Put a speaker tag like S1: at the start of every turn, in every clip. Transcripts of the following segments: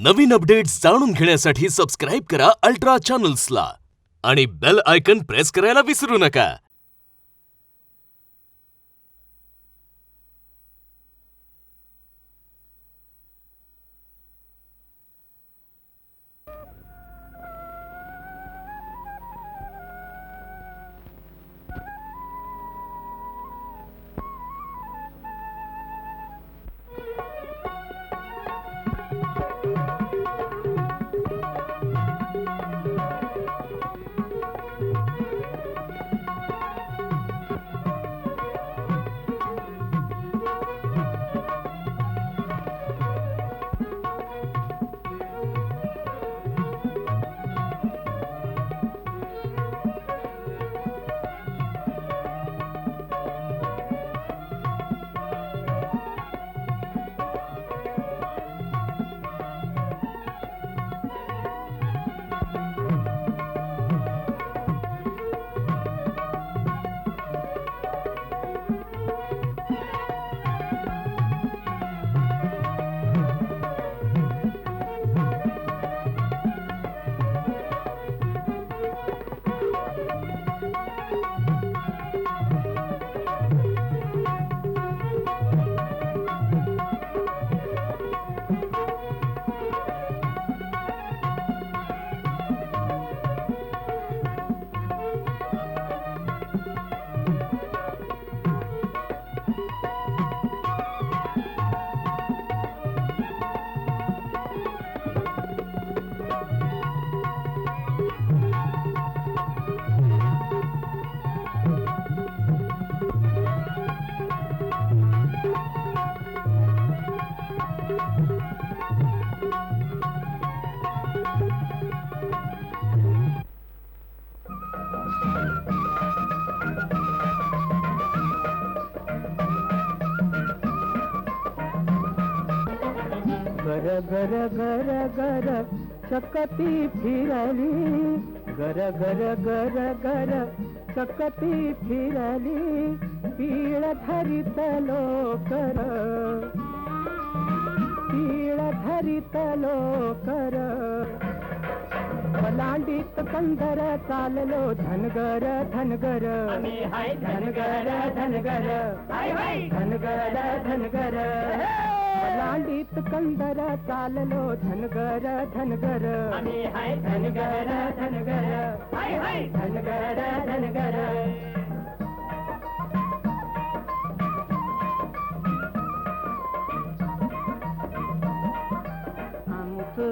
S1: नवीन updates जाणून घेण्यासाठी subscribe करा अल्ट्रा चॅनल्सला आणि बेल आयकन प्रेस करायला विसरू नका.
S2: गर गर गर गर चकती फिरली, गर गर गर गर चकती फिरली, पीळ धरित लोकर, पीळ धरित लोकर. पलांडीत कंदर चाललो धनगर धनगर, धनगर धनगर, धनगर धनगर. पलांडीत कंदर चाललो धनगर धनगर, धनगर धनगर, धनगर धनगर. आमचं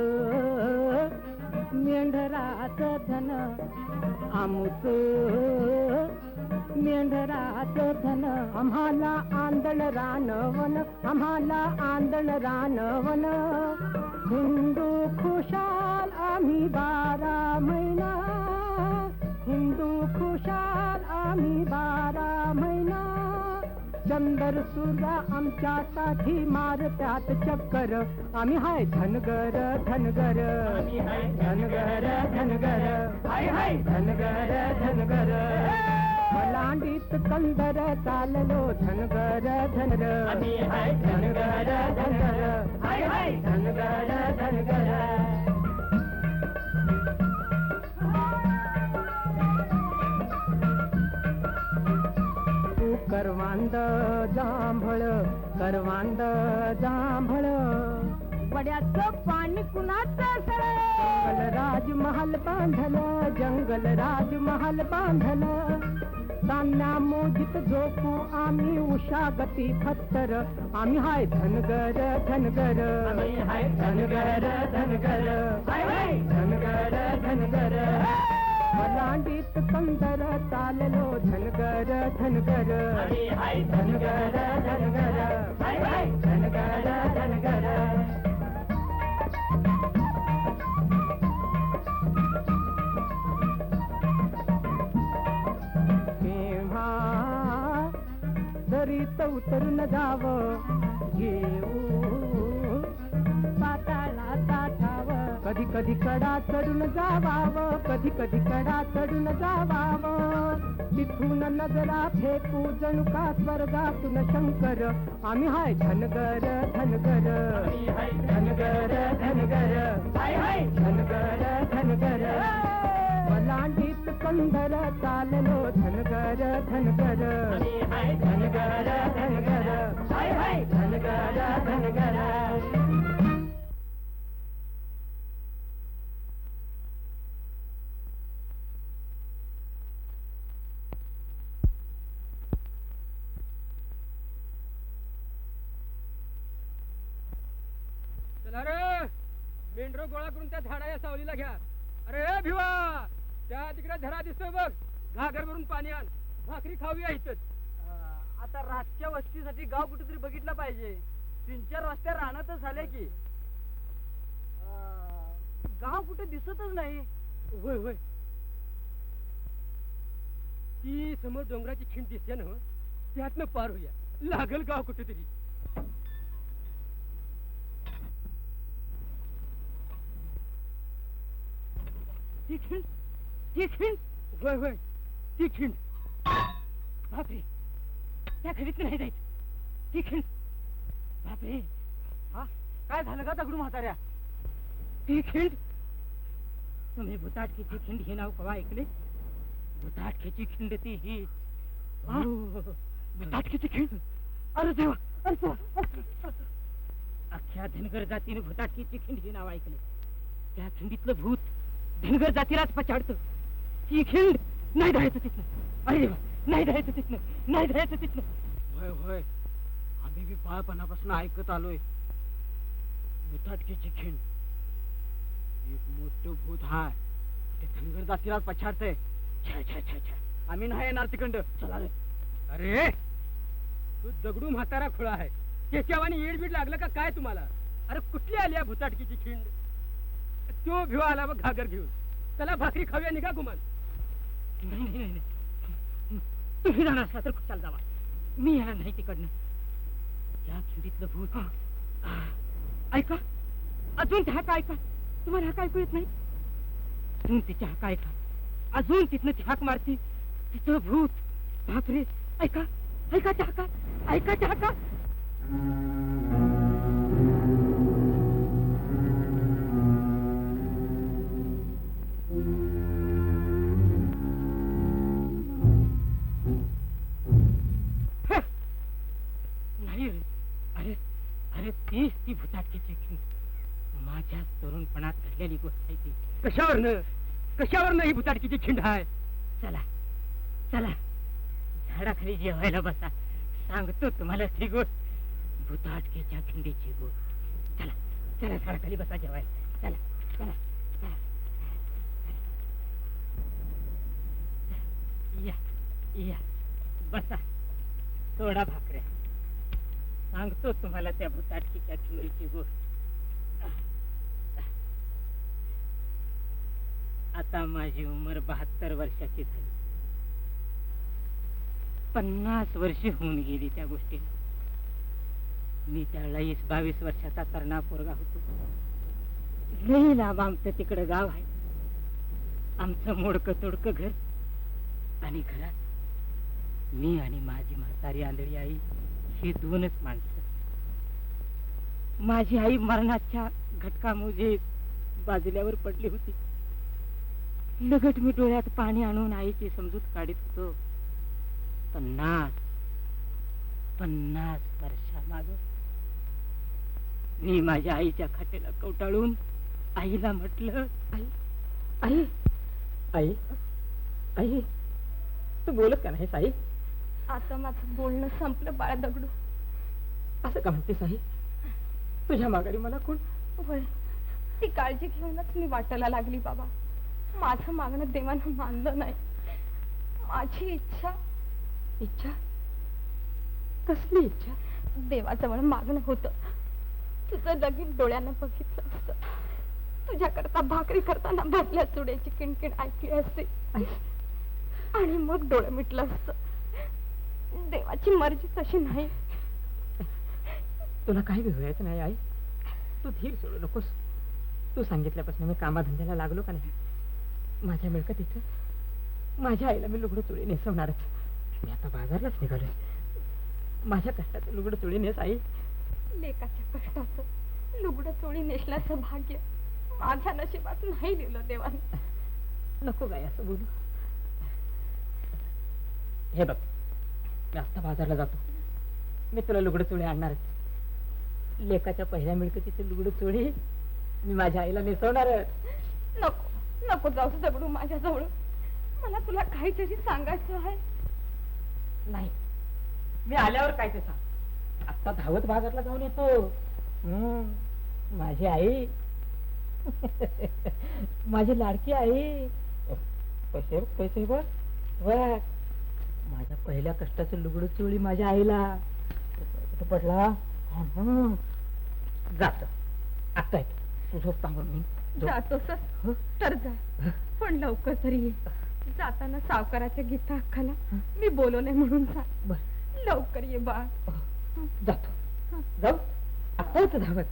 S2: मेंढराचं धन, आमचं मेंढराचं धन, आम्हाला आंदण रानवन, आम्हाला आंदण रानवन. हिंदू खुशाल आम्ही 12 महिना, हिंदू खुशाल आम्ही 12 महिना. चंदर सूर्या आमच्यासाठी मारत्यात चक्कर, आम्ही हाय धनगर धनगर, धनगर धनगर, धनगर धनगर. पलांडीत कंदर चाललो धनगर धनगर, धनगर धनगर, धनगर धनगर. करवांद जांभळ, करवांद जांभळ, वड्याचं पाणी कुणाचं सळ. जंगल राजमहाल बांधलं, जंगल राजमहाल बांधलं. तान्या मोजीत झोपू आम्ही उषागती फत्तर, आम्ही हाय धनगर धनगर, धनगर धनगर, धनगर धनगर. पलांडीत कंदर चाललो धनगर धनगर, धनगर धनगर, धनगर धनगर. केव्हा दरीत उतरून जावं, घेऊ पाताळाचा ठाव. कधी कधी कडा चढून जावावं, कधी कधी कडा चढून जावावं. तिथून नजरा फेकू जणू का स्वर्गातून शंकर. आम्ही हाय धनगर धनगर, धनगर धनगर, धनगर धनगर. वलांडीत कंधर चाललो धनगर धनगर, धनगर धनगर, धनगर धनगर.
S3: चला रे, मेंढरो गोळा करून त्या झाडाच्या सावलीला घ्या. अरे भिवा, त्या तिकडे झरा दिसतोय बघ, घागर भरून पाणी आण, भाकरी खाऊया इथंच.
S4: आता रातच्या वस्तीसाठी गाव कुठेतरी बघितलं पाहिजे. 3-4 वाजता रानातच झाले की गाव कुठे दिसतच नाही.
S3: होय होय, ती समोर डोंगराची खिंड दिसते ना, त्यातनं पार होऊया, लागल गाव कुठेतरी. ती खिंड, ती खिंड, होय होय, ती खिंड. बापरे, त्या खडीत नाही जायचं. ती खिंड, बापरे.
S4: हा, काय झालं का दगडू म्हाताऱ्या?
S3: ती खिंड. तुम्ही भुताटकीची खिंड हे नाव कवा ऐकले? भुताटकीची खिंड ती ही. भुताटकीची खिंड. अरे देवा, अरे देवा. अख्ख्या धनगर जातीने भुताटकीची खिंड हे नाव ऐकले. त्या खिंडीतलं भूत धनगर जातीलाच पछाडतं. ती खिंड नाही धायचं तिथनं. अरे देवा, नाही धायचं तिथनं, नाही धायचं तिथनं.
S4: होय होय, आम्ही बी बाळपणापासून ऐकत आलोय. भुताटकीची खिंड, एक मोठं भूत हाय, ते धनगर जातीलाच पछाडतंय. छा छा छा छा, आम्ही नाही येणार तिकंड. चला रे.
S3: अरे तू दगडू म्हातारा खुळा आहे, त्याच्यावानी येडबीड लागलं का काय तुम्हाला? अरे कुठली आली आहे भुताटकीची खिंड? तो भिवा आला बघ घागर घेऊन. चला भाकरी खाऊया, निघा गुमान.
S4: नाही नाही नाही, तुम्ही जाणार असला तर कुशाल जावा, मी येणार नाही तिकडनं. त्या खिंडीतलं भूत. ऐका, अजून त्या हाका ऐका. तुम्हाला हाका ऐकू येत नाही? अजून तिच्या हाका ऐका. अजून तिथनं ती हाक मारती, तिचं भूत. बापरे, ऐका, ऐका त्या हाका, ऐका त्या हाका. नाही रे, अरे अरे तीच ती भुताटकीची खिंड. माझ्या तरुणपणात घडलेली गोष्ट आहे ती.
S3: कशावरनं ही भुताटकीची खिंड आहे?
S4: चला चला, झाडाखाली जेवायला बसा, सांगतो तुम्हाला ती गोष्ट, भुताटकीच्या खिंडीची गोष्ट. चला चला, झाडाखाली बसा जेवायला. चला चला चला. या या, बसा, थोडा भाकऱ्या, सांगतो तुम्हाला त्या भुताटकीच्या खिंडीची गोष्ट. आता माझी उमर 72 वर्षाची झाली. 50 वर्षे होऊन गेली त्या गोष्टीला. मी त्यावेळेला 22 वर्षाचा तरणा पोरगा होतो. लई लांब आमचं तिकडं गाव आहे. आमचं मोडकं तोडकं घर, आणि घरात मी आणि माझी म्हातारी आंधळी आई, ही 2च माणसं. माझी आई मरणाच्या घटकामुळे बाजल्यावर पडली होती. लगट मी डोळ्यात पाणी आणून आईची समजूत काढीत होतो. 50 वर्षामाग मी माझ्या आईच्या खाटेला कवटाळून आईला म्हटलं, आई आई आई आई, तू बोलत का नाहीस आई?
S5: आता माझं बोलणं संपलं बाळा दगडू.
S4: असं का म्हणतेस आई? तुझ्या माघारी मला कोण?
S5: होय, ती काळजी घेऊनच मी वाटायला लागली बाबा. माझं मागणं देवानं मानलं नाही. माझी इच्छा.
S4: इच्छा? कसली इच्छा?
S5: देवाजवळ मागणं होतं. तुझं लगीन डोळ्यानं बघितलं असतं. तुझ्याकरता भाकरी करताना भरल्या चुड्याची किणकिण ऐकली असते, आणि मग डोळं मिटलं असतं. देवाची मर्जी तशी नाही.
S4: तुला काही बी व्हायचं नाही आई. तू धीर सोडू नकोस.
S3: तू सांगितल्यापासून मी कामाधंद्याला लागलो का नाही, माझ्या मिळकतीचं माझ्या आईला मी लुगडं चोळी नेसवणारच. मी आता बाजारलाच निघालोय. माझ्या कष्टाचं लुगडं चोळी नेस आई.
S5: लेकाच्या कष्टाचं लुगडं चोळी नेसल्याचं भाग्य माझ्या नशिबात नाही दिलं देवाने.
S3: नको काय असं बोलू. हे बघ, मी आता बाजारला जातो. मी तुला लुगडं चोळी आणणारच. लेकाच्या पहिल्या मिळकतीचं लुगडं चोळी मी माझ्या आईला नेसवणारच.
S5: नको नको जाऊस दगडू माझ्याजवळ. मला तुला काहीतरी सांगायचं आहे.
S3: नाही, मी आल्यावर काय ते सांग. आता धावत बाजारला जाऊन येतो. माझी आई माझी लाडकी आई. पैसे पैसे बघ बघ, माझ्या पहिल्या कष्टाचं लुगडं चोळी माझ्या आईला. कुठं पडला? जात आता येतो. तुझं सांगून मी
S5: जातो सर तर जा, पण लवकर तरी ये. जाताना सावकाराच्या गीता अक्काला मी बोलवले म्हणून सांग.
S3: बर,
S5: लवकर ये बा.
S3: जातो. जाऊ आता येतो धावत.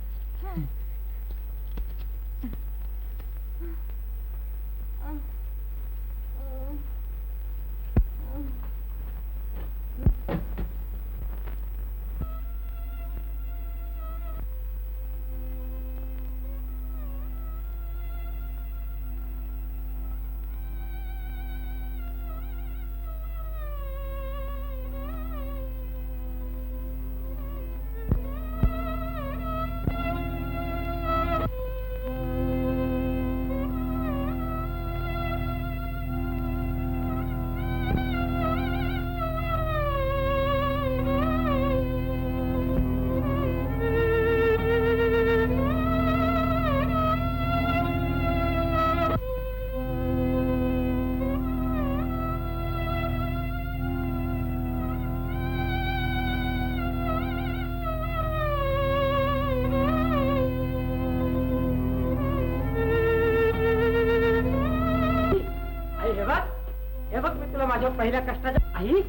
S3: माझ्या पहिल्या कष्टाच्या आई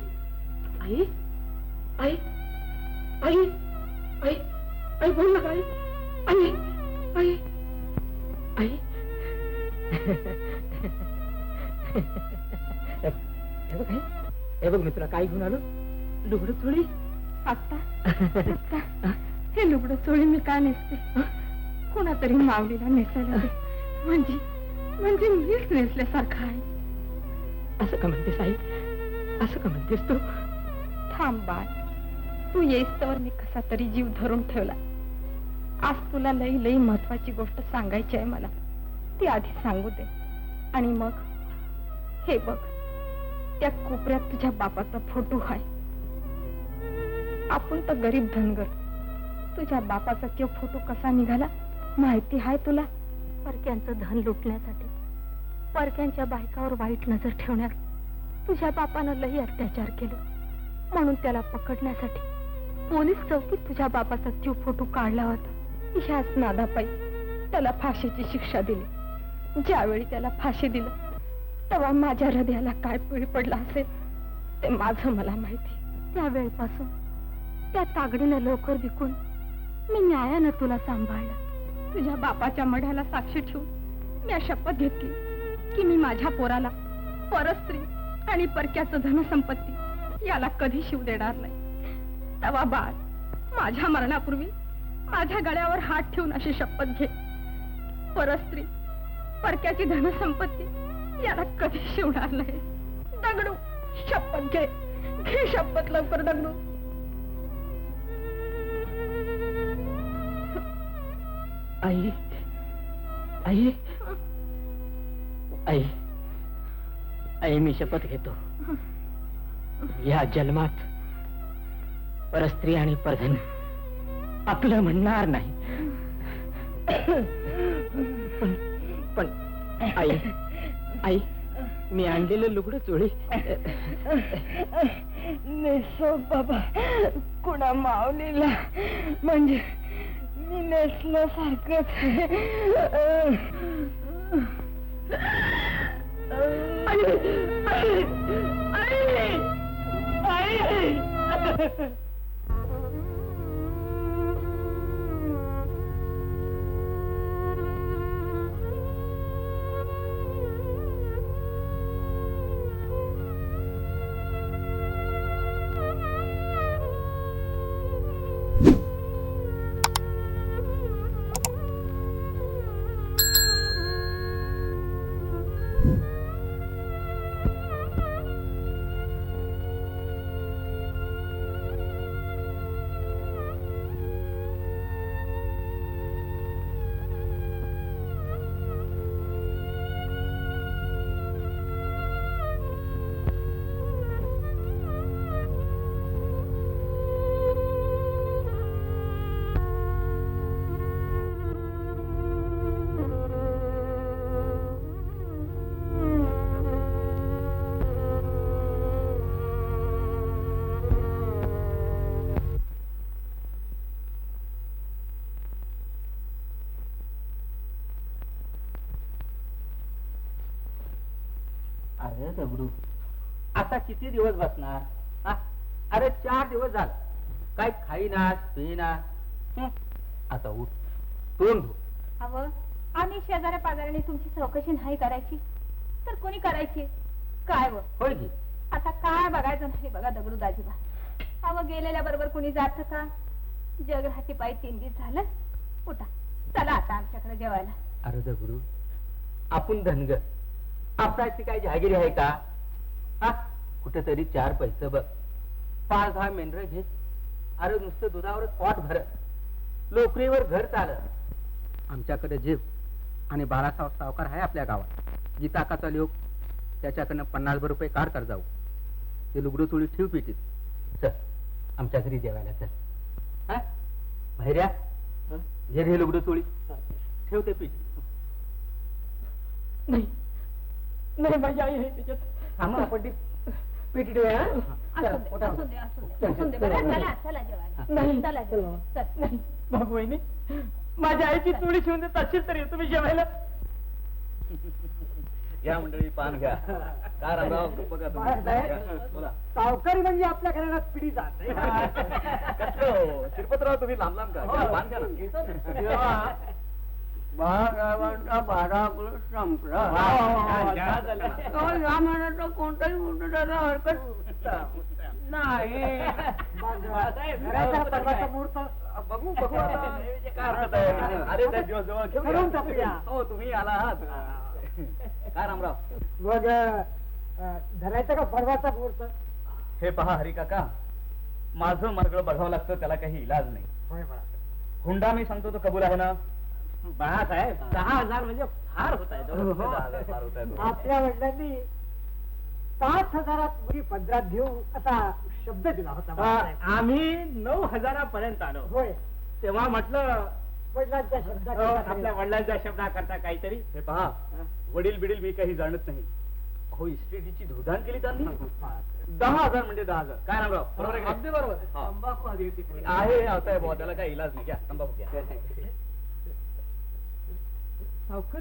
S3: आई आई आई आई आई बोल ना आई आई आई आई. हे बघ मी तुला काय घेऊन आलो. लुगडं चोळी.
S5: आत्ता हे लुगडं चोळी मी का नेसते? कोणातरी मावलीला नेसायला दे. म्हणजे मीच नेसल्यासारखं आहे.
S3: असं का म्हणतेस आई? असं का म्हणतेस तू?
S5: थांब बाळ, तू येईस तर मी कसा तरी जीव धरून ठेवला. आज तुला लई लई महत्वाची गोष्ट सांगायची आहे मला. ती आधी सांगू दे. आणि मग हे बघ, त्या कोपऱ्यात तुझ्या बापाचा फोटो आहे. आपण तर गरीब धनगर. तुझ्या बापाचा तो फोटो कसा निघाला माहिती आहे तुला? परक्यांचं धन लुटण्यासाठी, परक्यांच्या बायकावर वाईट नजर ठेवण्यात तुझ्या बापानं लई अत्याचार केलं. म्हणून त्याला पकडण्यासाठी पोलीस चौकीत तुझ्या बापाचा तो फोटो काढला होता. ह्याच नादापायी त्याला फाशीची शिक्षा दिली. ज्यावेळी त्याला फाशी दिलं तेव्हा माझ्या हृदयाला काय पिळ पडला असेल ते माझं मला माहिती. त्यावेळीपासून त्या तागडीनं लवकर विकून मी न्यायानं तुला सांभाळलं. तुझ्या बापाच्या मढ्याला साक्षी ठेवून मी शपथ घेतली की मी माझ्या पोराला परस्त्री आणि परक्याचं धनसंपत्ती याला कधी शिव देणार नाही. तेव्हा बाळ, माझ्या मरणापूर्वी माझ्या गळ्यावर हात ठेवून अशी शपथ घे, परस्त्री परक्याची धनसंपत्ती याला कधी शिवणार नाही. दगडू, शपथ घे. घे शपथ लवकर दगडू.
S3: आई आई आई आई मी शपथ घेतो, या जन्मात परस्त्री आणि परधन आपलं म्हणणार नाही. पण पण आई आई मी आणलेलं लुगडं चोळी
S5: नेसो बाबा कुणा मावलीला, म्हणजे मी नेसल्यासारखंच
S3: अरे दगडू, आता किती दिवस बसणार? हा? अरे 4 दिवस झाले, काय खाईनास पिईनास. आता उठ, तोंड धु.
S5: अव आम्ही शेजाऱ्या पाजाऱ्याने तुमची चौकशी नाही करायची तर कोणी करायची? काय व
S3: होय की?
S5: आता काय बघायचं नाही बघा दगडू दाजीबा. अव गेलेल्या बरोबर कुणी जात का? जग हाती पायी 3 दिवस झालं. उठा, चला आता आमच्याकडे जेवायला.
S3: अरे दगडू, आपण धनगर, आपल्याची काय जहागिरी आहे का? हा? कुठेतरी 4 पैसे बघ, 5-10 मेंढर घे. अरे नुसतं दुधावरच पोट भर, नोकरीवर घर चालत. आमच्याकडे जीव आणि 12 सावकार आहे आपल्या गावात. गीताकाचा लोक, त्याच्याकडनं 50 रुपये काढ कर जाऊ. ते लुगडू चोळी ठेव पिटीत. चल आमच्या घरी जेवायला चल. हा भैऱ्या, घे रे लुगडू चोळी, ठेव ते पीठ.
S4: नाही नाही, माझी आई आहे त्याच्यात.
S3: आम्हाला पट्टी पीठ ठेव.
S5: असू दे बरं. चला चला जेवायला.
S4: नाही.
S5: चला जेवायला. चल.
S4: नाही बाबू वहिनी, माझ्या आईची चोळी शिवून देत असेल तर येतो मी जेवायला.
S3: या मंडळी पान घ्या. का रामराव गप्प का तुम्ही? बोला.
S4: सावकारी म्हणजे आपल्या घराला पिढी जात
S3: कसलं शिरपतराव, तुम्ही लांब लांब का घ्या, पान घ्या ना.
S2: महाराजांचा 12 पुरुष संपला. या महिन्याचं कोणताही मोठं दादा हरकत नाही.
S3: मुहूर्त बघू बघू आता. काय हरकत आहे? अरे त्या दिवस जवळ
S4: ठरवून टाकूया.
S3: हो, तुम्ही आला आहात. काय रामराव?
S4: मग धरायचं का परवाचा मुहूर्त?
S3: हे पहा हरी काका, माझं मार्ग बघावं लागतं, त्याला काही इलाज नाही. हुंडा मी सांगतो तो कबूल आहे ना?
S4: बाळासाहेब, 10,000 म्हणजे फार होत आहे.
S3: 10,000 फार होत आहे.
S4: आपल्या वडिलांनी 5,000 मुली पदरात घेऊ असा शब्द दिला होता. आम्ही 9,000 पर्यंत आलो. होय, तेव्हा म्हटलं वडिलांच्या शब्दात, आपल्या वडिलांच्या शब्दाकरता काहीतरी.
S3: हे पहा, वडील बिडील मी काही जाणत नाही. हो, इस्टेटीची धुदान केली त्यांनी. 10,000 म्हणजे 10,000. काय रामराव, बरोबर आहे? अगदी बरोबर.
S4: तंबाखू आधी होती.
S3: आहे, आता आहे बुवा, त्याला काही इलाज नाही. घ्या तंबाखू घ्या.
S4: सावकर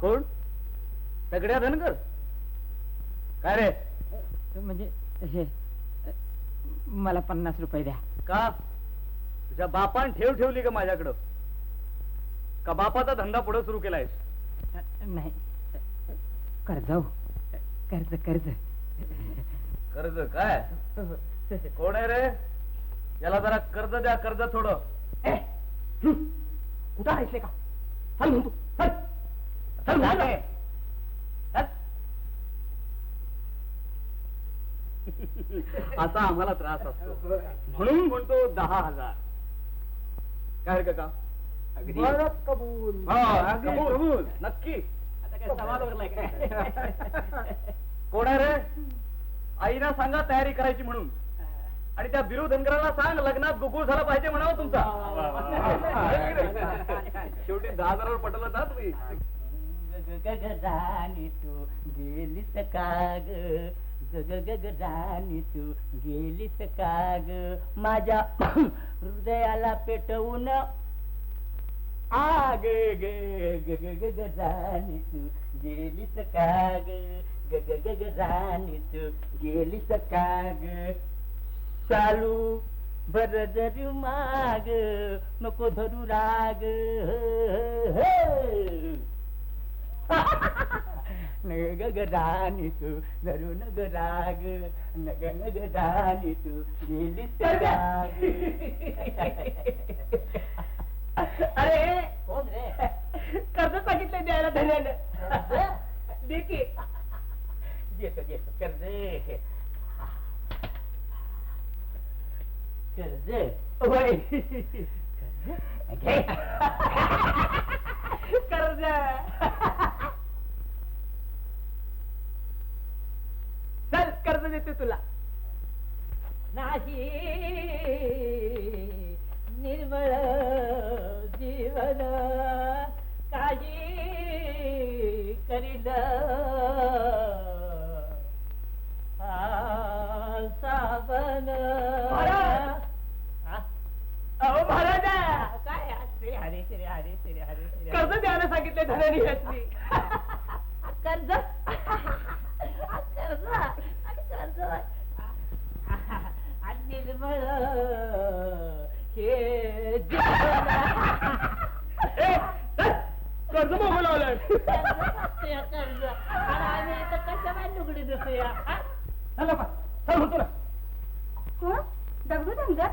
S3: कोण? तगड्या धनगर? काय रे?
S4: म्हणजे हे, मला 50 रुपये द्या.
S3: का तुझ्या बापान ठेव ठेवली का माझ्याकडं? का बापाचा धंदा पुढे सुरू केलायस?
S4: नाही, कर्ज कर्ज कर्ज
S3: कर्ज? काय कोण आहे रे? याला जरा कर्ज द्या, कर्ज थोडं.
S4: कुठं आहेस का? चल म्हणतो, चल चल.
S3: असा आम्हाला त्रास असतो म्हणून म्हणतो 10,000. काय काका?
S4: कबूल.
S3: कबूल नक्की.
S4: आता काय सवाल वगैरे काय?
S3: कोण आहे रे? आईना सांगा तयारी करायची म्हणून, आणि त्या बिरू धनगराला सांग लग्नात गोकुळ झाला पाहिजे म्हणावं तुमचा. शेवटी 10,000 पटलं ना तुम्ही.
S4: गगराणी तू गेलीस का ग? गगराणी तू गेलीस का ग? माझ्या हृदयाला पेटवून आग गगराणी तू गेलीस का ग? गगराणी तू गेलीस का ग? चालू बर जरी माग नको धरू राग. गगराणी तू धरू नग राग, नग राणी तू गेलीस राग. अरे कोण रे? कर्ज सांगितलं द्यायला धन्यानं. दे की. देतो देतो कर्ज. कर्ज होय. घे कर्ज. चल कर्ज देते तुला. नाही निर्मळ जीवन काही करील सावन. अहो महाराजा, काय श्री हरे श्री हरे श्री हरे श्री कर्ज द्यायला सांगितले धननी. कर्ज चला बा, चल म्हणतो ना.
S5: कोण दगडू धनगर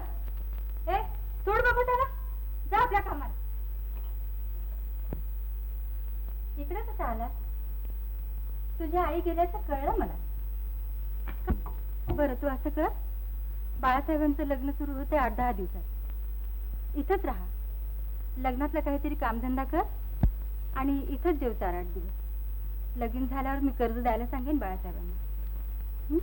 S5: ए सोड बाबा त्याला जा आपल्या कामाला इकडे कसं आला तुझी आई गेल्याचं कळलं मला बरं तू असं कर बाळासाहेबांचं लग्न सुरू होते 8-10 दिवसात इथंच राहा लग्नातलं काहीतरी कामधंदा कर आणि इथंच जेव 4-8 दिवस लगीन झाल्यावर मी कर्ज द्यायला सांगेन बाळासाहेबांना हं?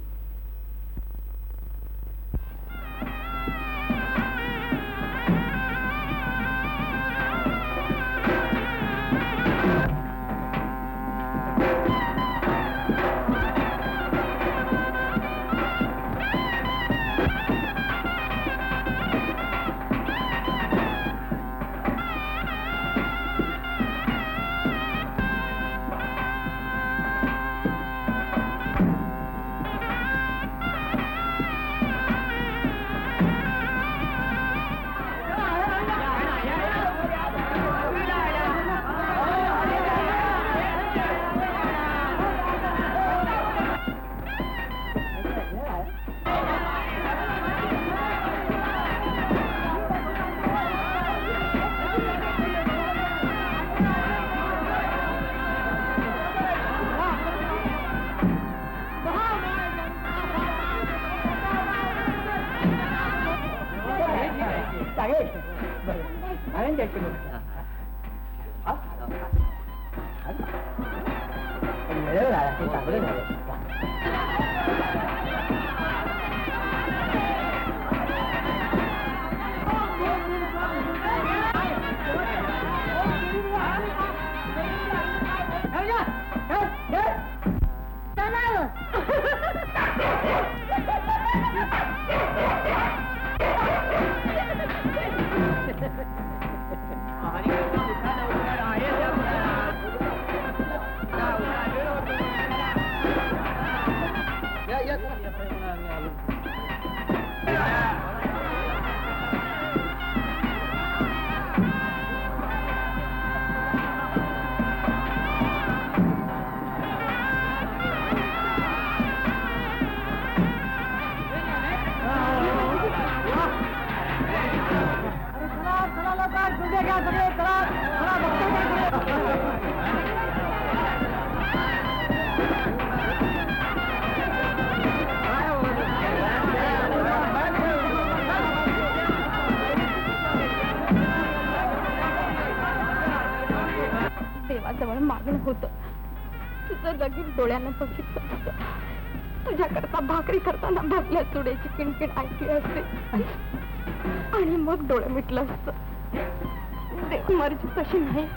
S5: देवाजवळ मागणं होतं तुझं लगीन डोळ्यानं बघितलं असतं तुझ्याकरता भाकरी करताना भरल्या चुड्याची किणकिण ऐकली असते आणि मग डोळं मिटलं असतं देव मर्जी तशी नाही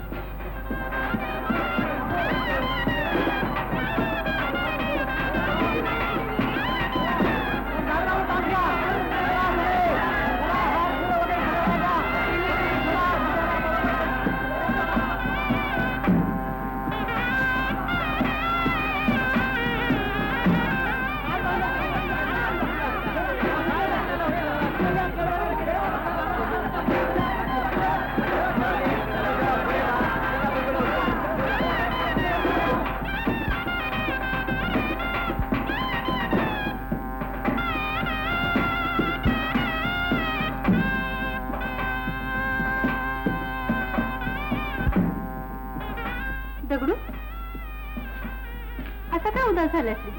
S5: दगडू असा का उदास झालास रे?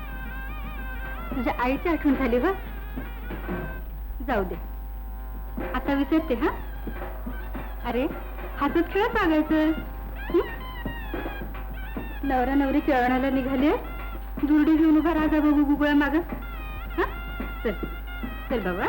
S5: तुझ्या आईची आठवण झाली ग जाऊ दे आता विसरते हा अरे हातात खेळत वागायचं नवरा नवरी खेळण्याला निघाले दुर्डी घेऊन उभा राजा बघू गुगळा माग हा चल चल बाबा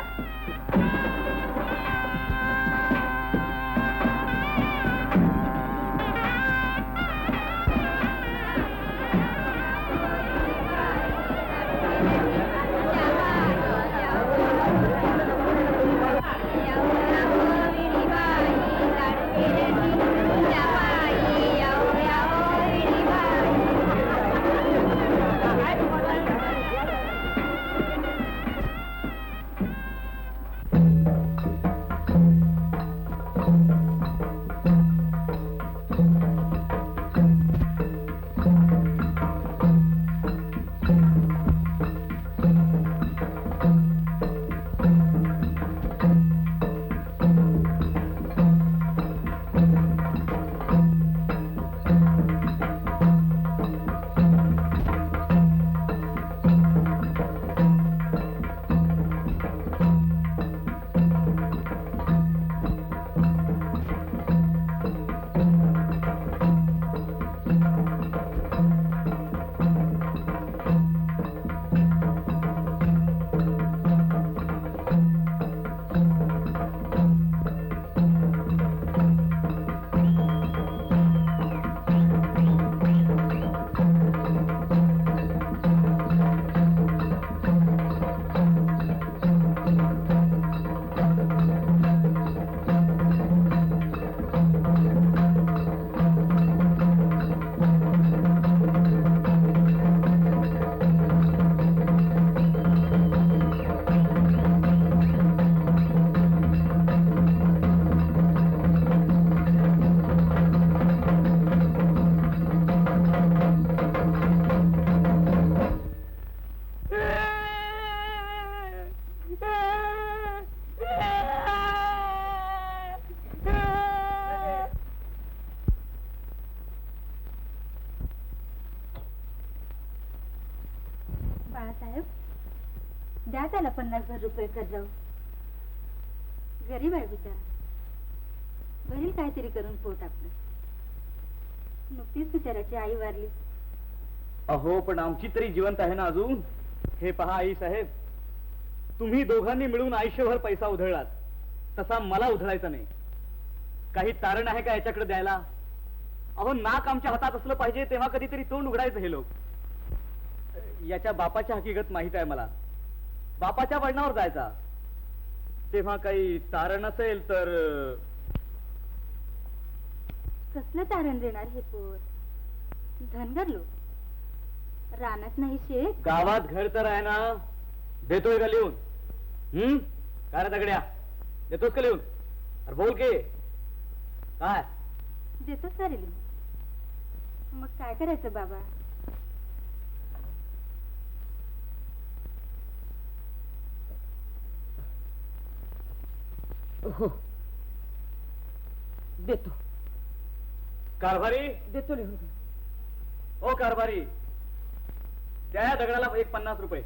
S5: द्या त्याला 50,000 रुपये कर्ज. गरीब आहे बिचारा, भरील काहीतरी करून पोट आपलं. नुकतीच बिचाराची आई वारली.
S6: अहो पण आमची तरी जिवंत आहे ना अजून. हे पहा आई साहेब, तुम्ही दोघांनी मिळून आयुष्यभर पैसा उधळलात, तसा मला उधळायचा नाही. काही तारण आहे का याच्याकडे द्यायला? अहो नाक आमच्या हातात असलं पाहिजे तेव्हा कधीतरी तोंड उघडायचं. हे लोक, याच्या बापाची हकीकत माहित आहे मला. बापाच्या वळणावर जायचा, तेव्हा काही तारण असेल तर.
S5: कसलं तारण देणार हे पोर? धनगर लोक, रानात नाही शेत.
S6: गावात घर तर आहे ना, देतोय का लिहून? काय रे दगड्या, देतोस का लिहून? अरे बोल की काय
S5: देतोच का रे लिहून? मग काय करायचं बाबा?
S3: हो, देतो
S6: कारभारी.
S3: देतो लिहून.
S6: ओ कारभारी, त्या दगडाला एक 50 रुपये.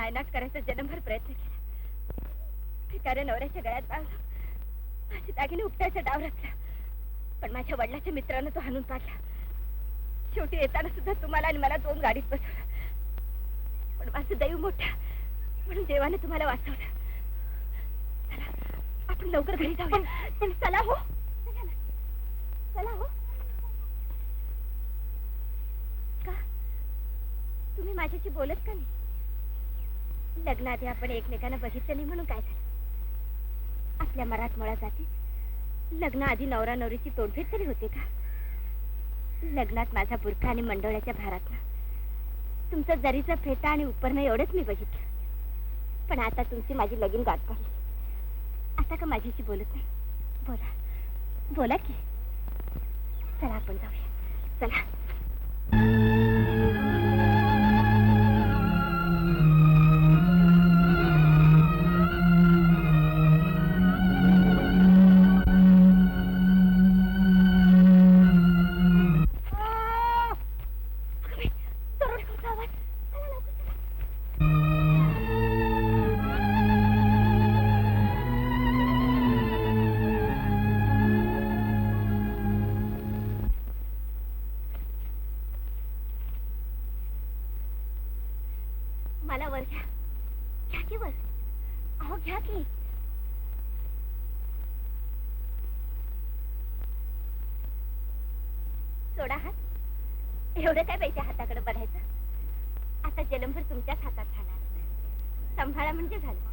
S5: नायनाट करायचा जन्मभर प्रयत्न केला. भिकाऱ्या नवऱ्याच्या गळ्यात बांधला, माझे दागिने उपटायचा डाव रचला, पण माझ्या वडिलाच्या मित्रानं तो हाणून पाडला. शेवटी येताना सुद्धा तुम्हाला आणि मला 2 गाडीत बसवलं. पण माझं दैव मोठं म्हणून देवाने तुम्हाला वाचवलं. चला आपण लवकर घरी जाऊया. पण चला हो, चला ना, चला हो. का तुम्ही माझ्याशी बोलत का नाही? लग्नाआधी आपण एकमेकांना बघितलं नाही म्हणून काय झालं? आपल्या मराठमोळा जातीत लग्नाआधी नवरा नवरीची तोडफेड तरी होते का? लग्नात माझा बुरखा आणि मंडोळ्याच्या भारातनं तुमचं जरीचं फेटा आणि उपरणं एवढंच मी बघितलं. पण आता तुमची माझी लगीन गाठ पडली. आता का माझ्याशी बोलत नाही? बोला बोला की. चला आपण जाऊया. चला. मला वर घ्या. घ्या की वर. अहो घ्या की. सोडा हात. एवढं काय पैसे हाताकडे बघायचं? आता जलमभर तुमच्याच हातात राहणार. सांभाळा म्हणजे झालं.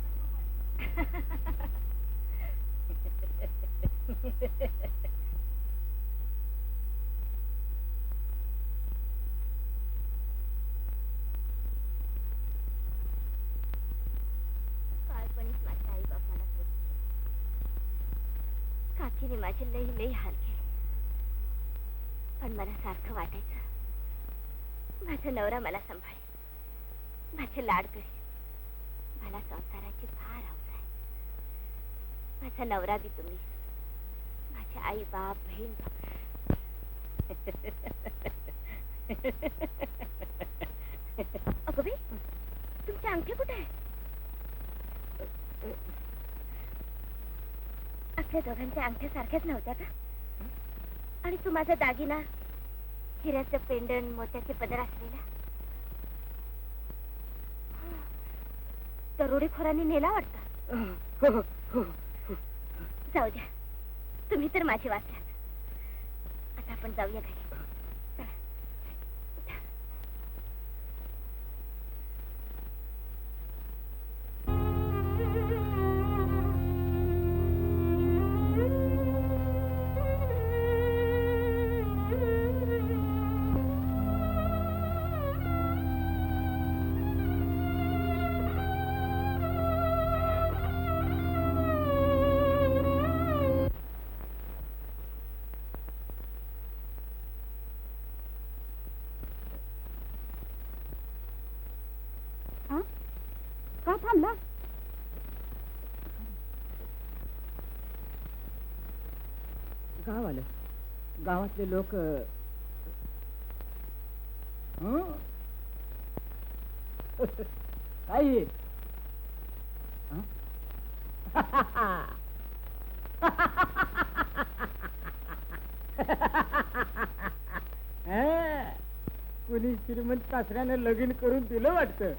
S5: बाळपणीच माझ्या आई बापाला सोडून काकीने माझे लई लई हाल केले. पण मला सारखं वाटायचं माझा नवरा मला सांभाळे, माझे लाड करी. मला संसाराची फार हौस आहे. माझा नवरा बी तुम्ही, माझे आई बाप बहीण. अगं बाई, तुमचे अंगठे कुठे आहे? आपल्या दोघांच्या अंगठ्या सारख्याच नव्हत्या का? आणि तू माझा दागिना, हिऱ्याचं पेंडन, मोत्याचे पदर असलेला दरोडेखोरांनी नेला वाटतं. जाऊ द्या, तुम्ही तर माझी वाचल्यात. आता आपण जाऊया घरी. चला. का थांबला?
S3: गाव आलं. गावातले लोक काय कुणी श्रीमंत कासऱ्यानं लगीन करून दिलं वाटतं.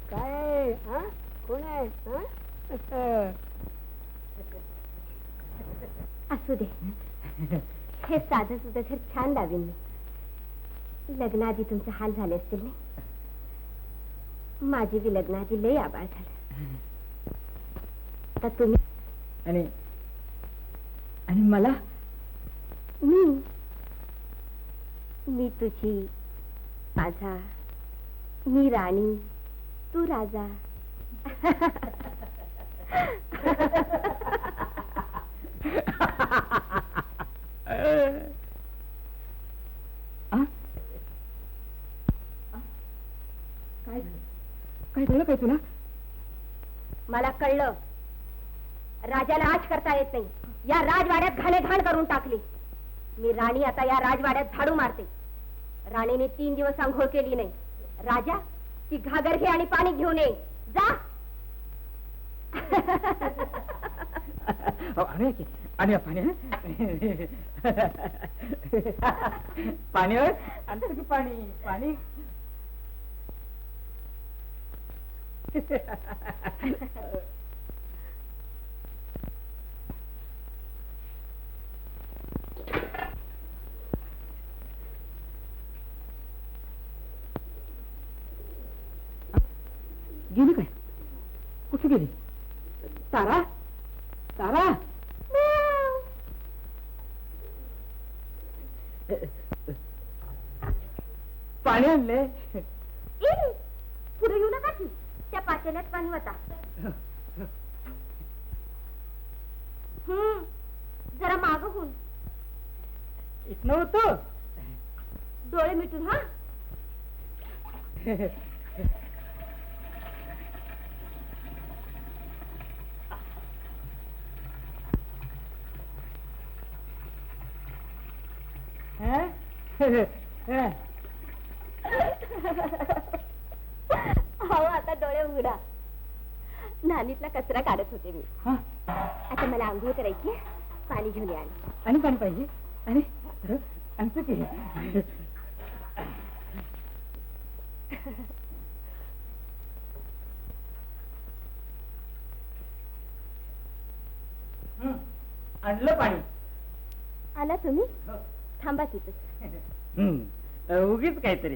S3: काय कोण आहे?
S5: असू दे. हे साधं सुद्धा घर छान लावीन मी. लग्नाआधी तुमचे हाल झाले असतील नाही? माझी बी लग्नाआधी लय आबाळ झालं. आता तुम्ही
S3: आणि मला
S5: मी तुझी माझा, मी राणी, तू राजा.
S3: काय झालं काय तुला?
S5: मला कळलं, राजाला आज करता येत नाही. या राजवाड्यात घाणेघाण करून टाकली. मी राणी आता या राजवाड्यात झाडू मारते. राणीने 3 दिवस आंघोळ केली नाही. राजा, ती घागर घे आणि पाणी घेऊन ये. जा.
S3: आणि पाणी पाणी आणतो की पाणी पाणी. गेली काय? कुठे गेली? तारा, तारा. पाणी आणले.
S5: पुढे येऊ नका की, त्या पातेल्यात पाणी होता. जरा माग होऊन
S3: इथनं होतो.
S5: डोळे मिटून. हा, आता डोळे उघडा. नानीतला कचरा काढत होते मी. आता मला आंघोळ करायची. पाणी घेऊन या.
S3: आणि पाणी पाहिजे. आणि आणतो की. आणलं पाणी.
S5: आला तुम्ही? थांबा तिथं.
S3: उगीच काहीतरी.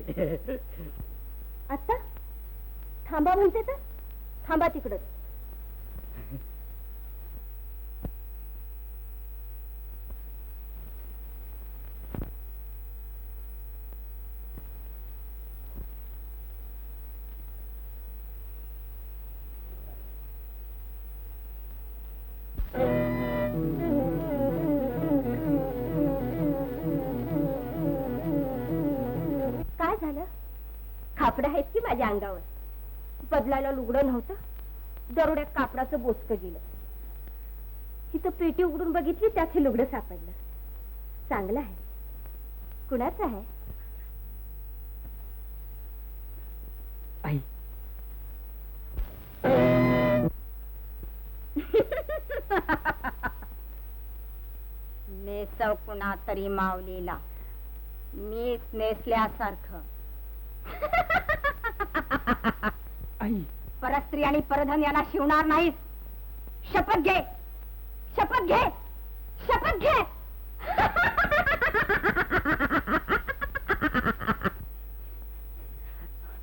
S5: आता थांबा म्हणते तर थांबा तिकडच. काय झालं? खापडं आहेत की माझ्या अंगावर? बदलायला लुगडं नव्हतं. दरोड्यात कापडाचं बोचकं गेलं. इथं पेटी उघडून बघितली, त्यात हे लुगडं सापडलं. चांगलं आहे. कुणाचं आहे?
S3: आई.
S5: नेसव कुणा तरी मावलीला, मीच नेसल्यासारखं.
S3: आई.
S5: परस्त्री आणि परधन यांना शिवणार नाहीस. शपथ घे, शपथ घे, शपथ घे.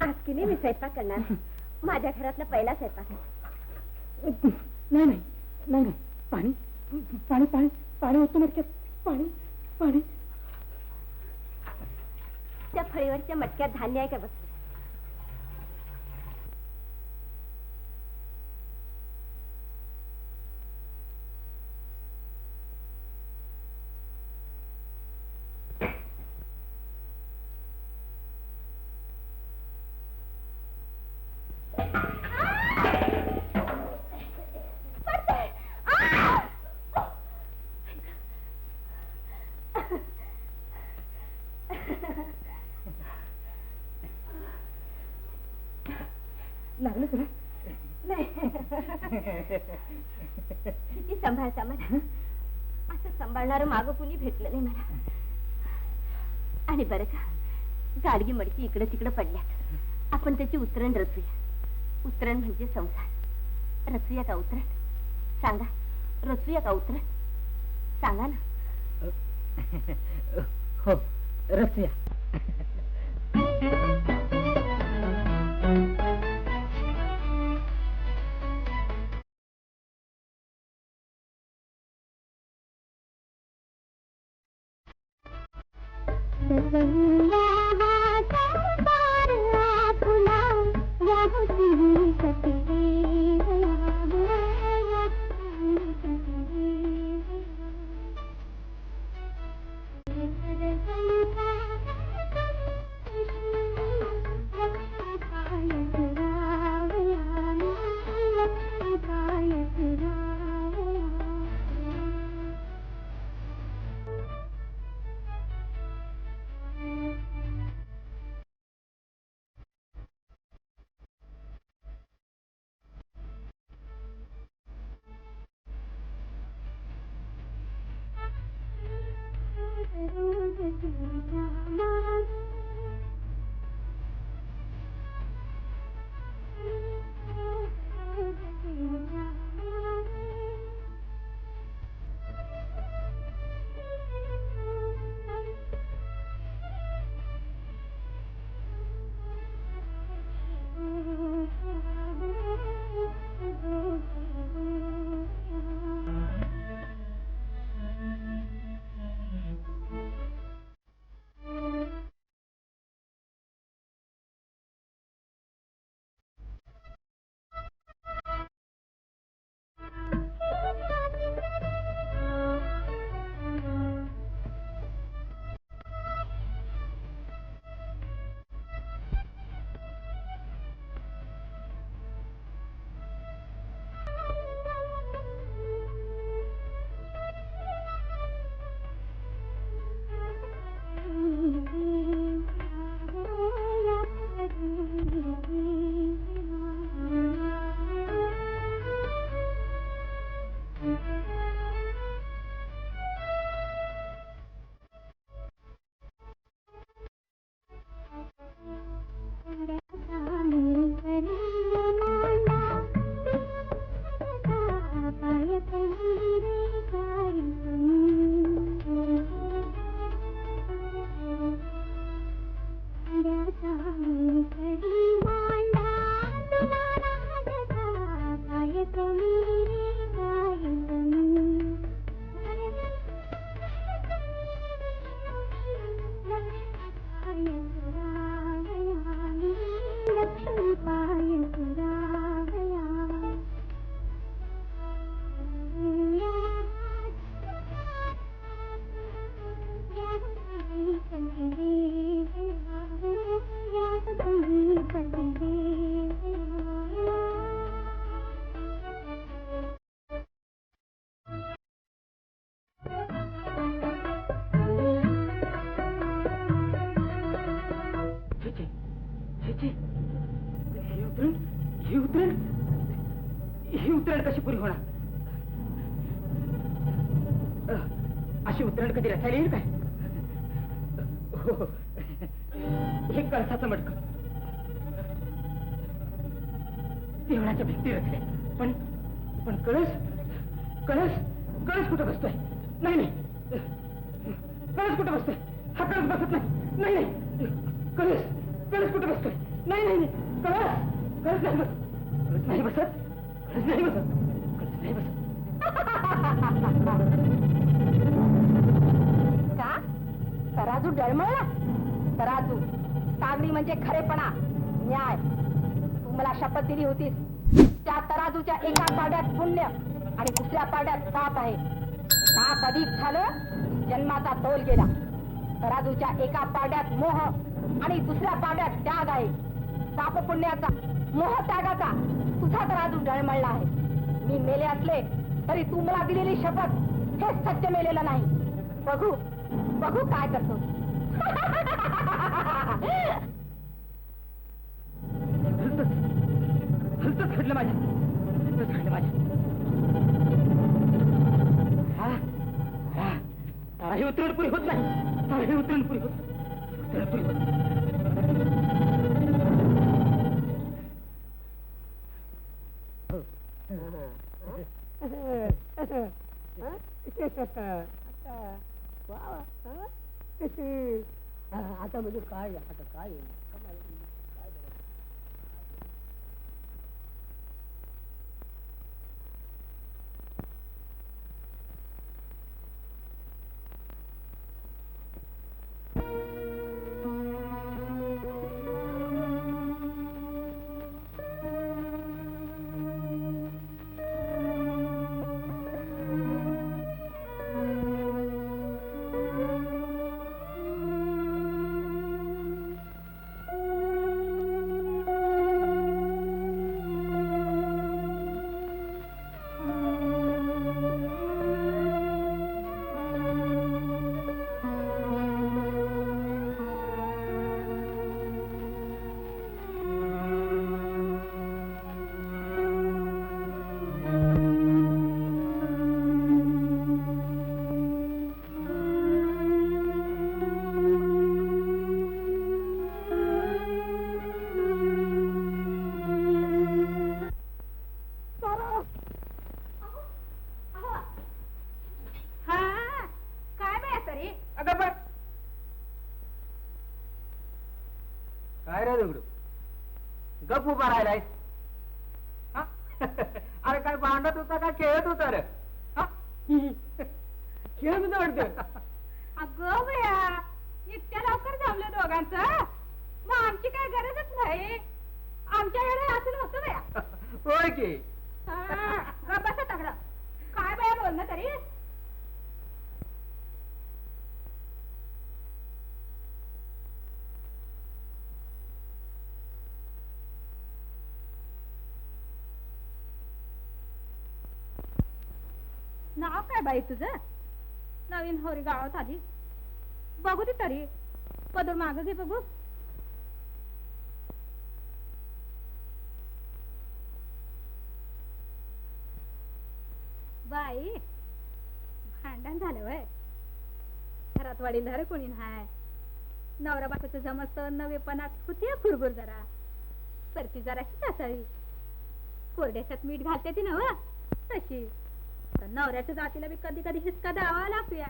S5: आज की नाही मी स्वयंपाक करणार. माझ्या घरातला पहिला स्वयंपाक आहे.
S3: नाही नाही नाही नाही. पाणी पाणी पाणी पाणी होतं मटक्यात. पाणी पाणी.
S5: त्या फळीवरच्या मटक्यात धान्य आहे का बघ.
S3: लागलं तुला?
S5: किती सांभाळता मला. असं सांभाळणारं मागं कुणी भेटलं नाही मला. आणि बरं का, गाडगी मडकी इकडं तिकडं पडल्यात. आपण त्याची उतरण रचूया. उतरण म्हणजे संसार. रचूया का उतरण? सांगा, रचूया का उतरण? सांगा ना.
S3: हो, रचूया.
S5: सर्वंगा
S3: ही उतरण कशी पुरी होणार? अशी उतरण कधी रचायला येईल काय? हो, हे कळसाचं मटक देवळाच्या भिंती रचल्या, पण कळस कळस कळस कुठं बसतोय? नाही नाही, कळस कुठं बसतोय? हा कळस बसत नाही. नाही नाही, कळस कळस कुठं बसतोय? नाही नाही नाही, कळस कळस नाही बसत. कळस नाही बसत. कळस नाही बसत. कळस नाही बसत.
S5: का तराजू डळमळला? तराजू सागरी म्हणजे खरेपणा, न्याय. तू मला शपथ दिली होतीस, त्या तराजूच्या एका पाड्यात पुण्य आणि दुसऱ्या पाड्यात पाप आहे. पाप अधिक झालं की जन्माचा तोल गेला. तराजूच्या एका पाड्यात मोह आणि दुसऱ्या पाड्यात त्याग आहे. पाप पुण्याचा, मोह त्यागाचा तुझा तराजू डळमळला आहे. मी मेले असले तरी तू मला दिलेली शपथ हे सत्य मेलेलं नाही. बघू बघू काय करतो.
S3: हलतच घडलं माझ्या, हलतच घडलं माझ्या. तारा ही उतरण पुरी होत नाही. तारा ही उतरण पुरी होत उतरण पुरी होत.
S2: आता म्हणजे काय? आता काय गप उभा राहिलाय? हा? अरे काय भांडत होता का खेळत होता रे? हा? खेळत होता वाटतं.
S5: अगं बया, इतक्या लवकर जमलं दोघांचं? मग आमची काय गरजच नाही. आमच्या वेळेला असं नव्हतं बया.
S2: होय की.
S5: बसा तगडा. काय बया बोलणं तरी? नाव काय बाई तुझं? नवीन होरी गावात आली. बघू दे तरी. पदर माग घे बघू. बाई, भांडण झालं वय. घरात वडीलधारे कोणी नाही. नवरा बायकोचं जमस्त नवेपणात होती खुरबुर जरा. सरकी जराशीच असावी. कोरड्याच्यात मीठ घालते ती नव तशी. तर नवऱ्याच्या जातीला बी कधी कधी हिसका द्यावा लागतोया.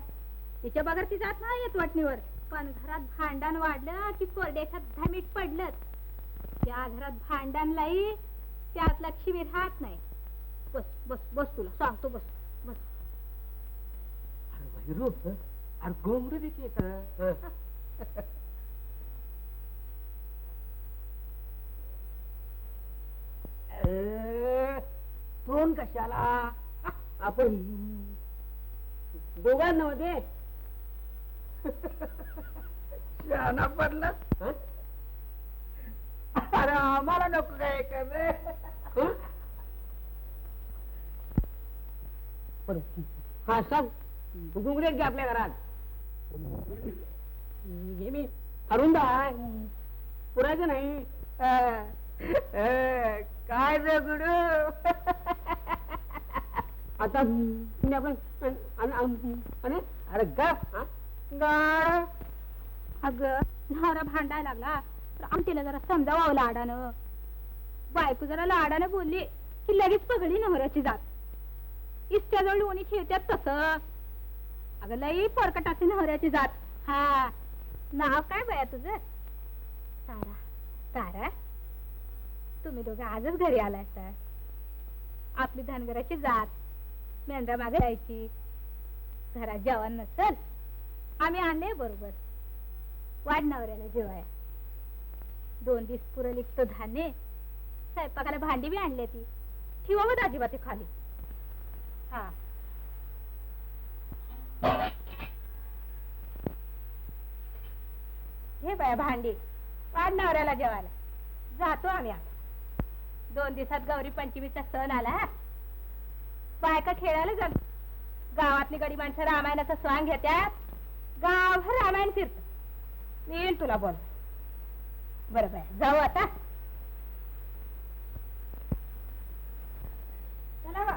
S5: तिच्या बगर ती जात नाही येत वाटणीवर. पण घरात भांडण वाढलं की कोरड्याच्यात मीठ पडलं. त्या घरात भांडण लाई त्यात लक्ष्मी राहत नाही. बस बस बस, तुला सांगतो बस बस.
S2: अरे वैरू, अरे गोमरू दे की आता. तोंड कशाला? आपण दोघांमध्ये शहाणा पडला. अरे आम्हाला नको काय करे. हा सांग, घुंगरे घे आपल्या घरात. हे मी अरुंद आहे, पुरायचं नाही. काय रे गुडू? आता आपण अरे गा
S5: अगं, नवरा भांडायला लागला तर आमटीला जरा समजावं लाडानं. बायको जरा लाडानं बोलली की लगेच पगडी नवऱ्याची जात. इष्टाजवळ लोणी खेळत्यात तसं. अगं लई परकटाची नवऱ्याची जात. हा, नाव काय बया तुझं? तारा. तारा, तुम्ही दोघं आजच घरी आलाय सर. आपली धनगराची जात. मेंढरा मागे जायची. घरात जेवण नसल, आम्ही आणले बरोबर. वाढ नवऱ्याला जेवाय. 2 दिवस पुरं लिखतो धान्य. स्वयंपाकाला भांडी बी आणली ती. ठेवावं दाजीबाती खाली. हा, हे बाया भांडी. वाढ नवऱ्याला जेवायला. जातो आम्ही आता. 2 दिवसात गौरी पंचमीचा सण आला. बायका खेळायला जात. गावातली गडी माणसं रामायणाचा स्वांग घेत्यात. गावभर रामायण फिरत. मी येईल तुला बोल. बरं बाय, जाऊ आता. चला बा.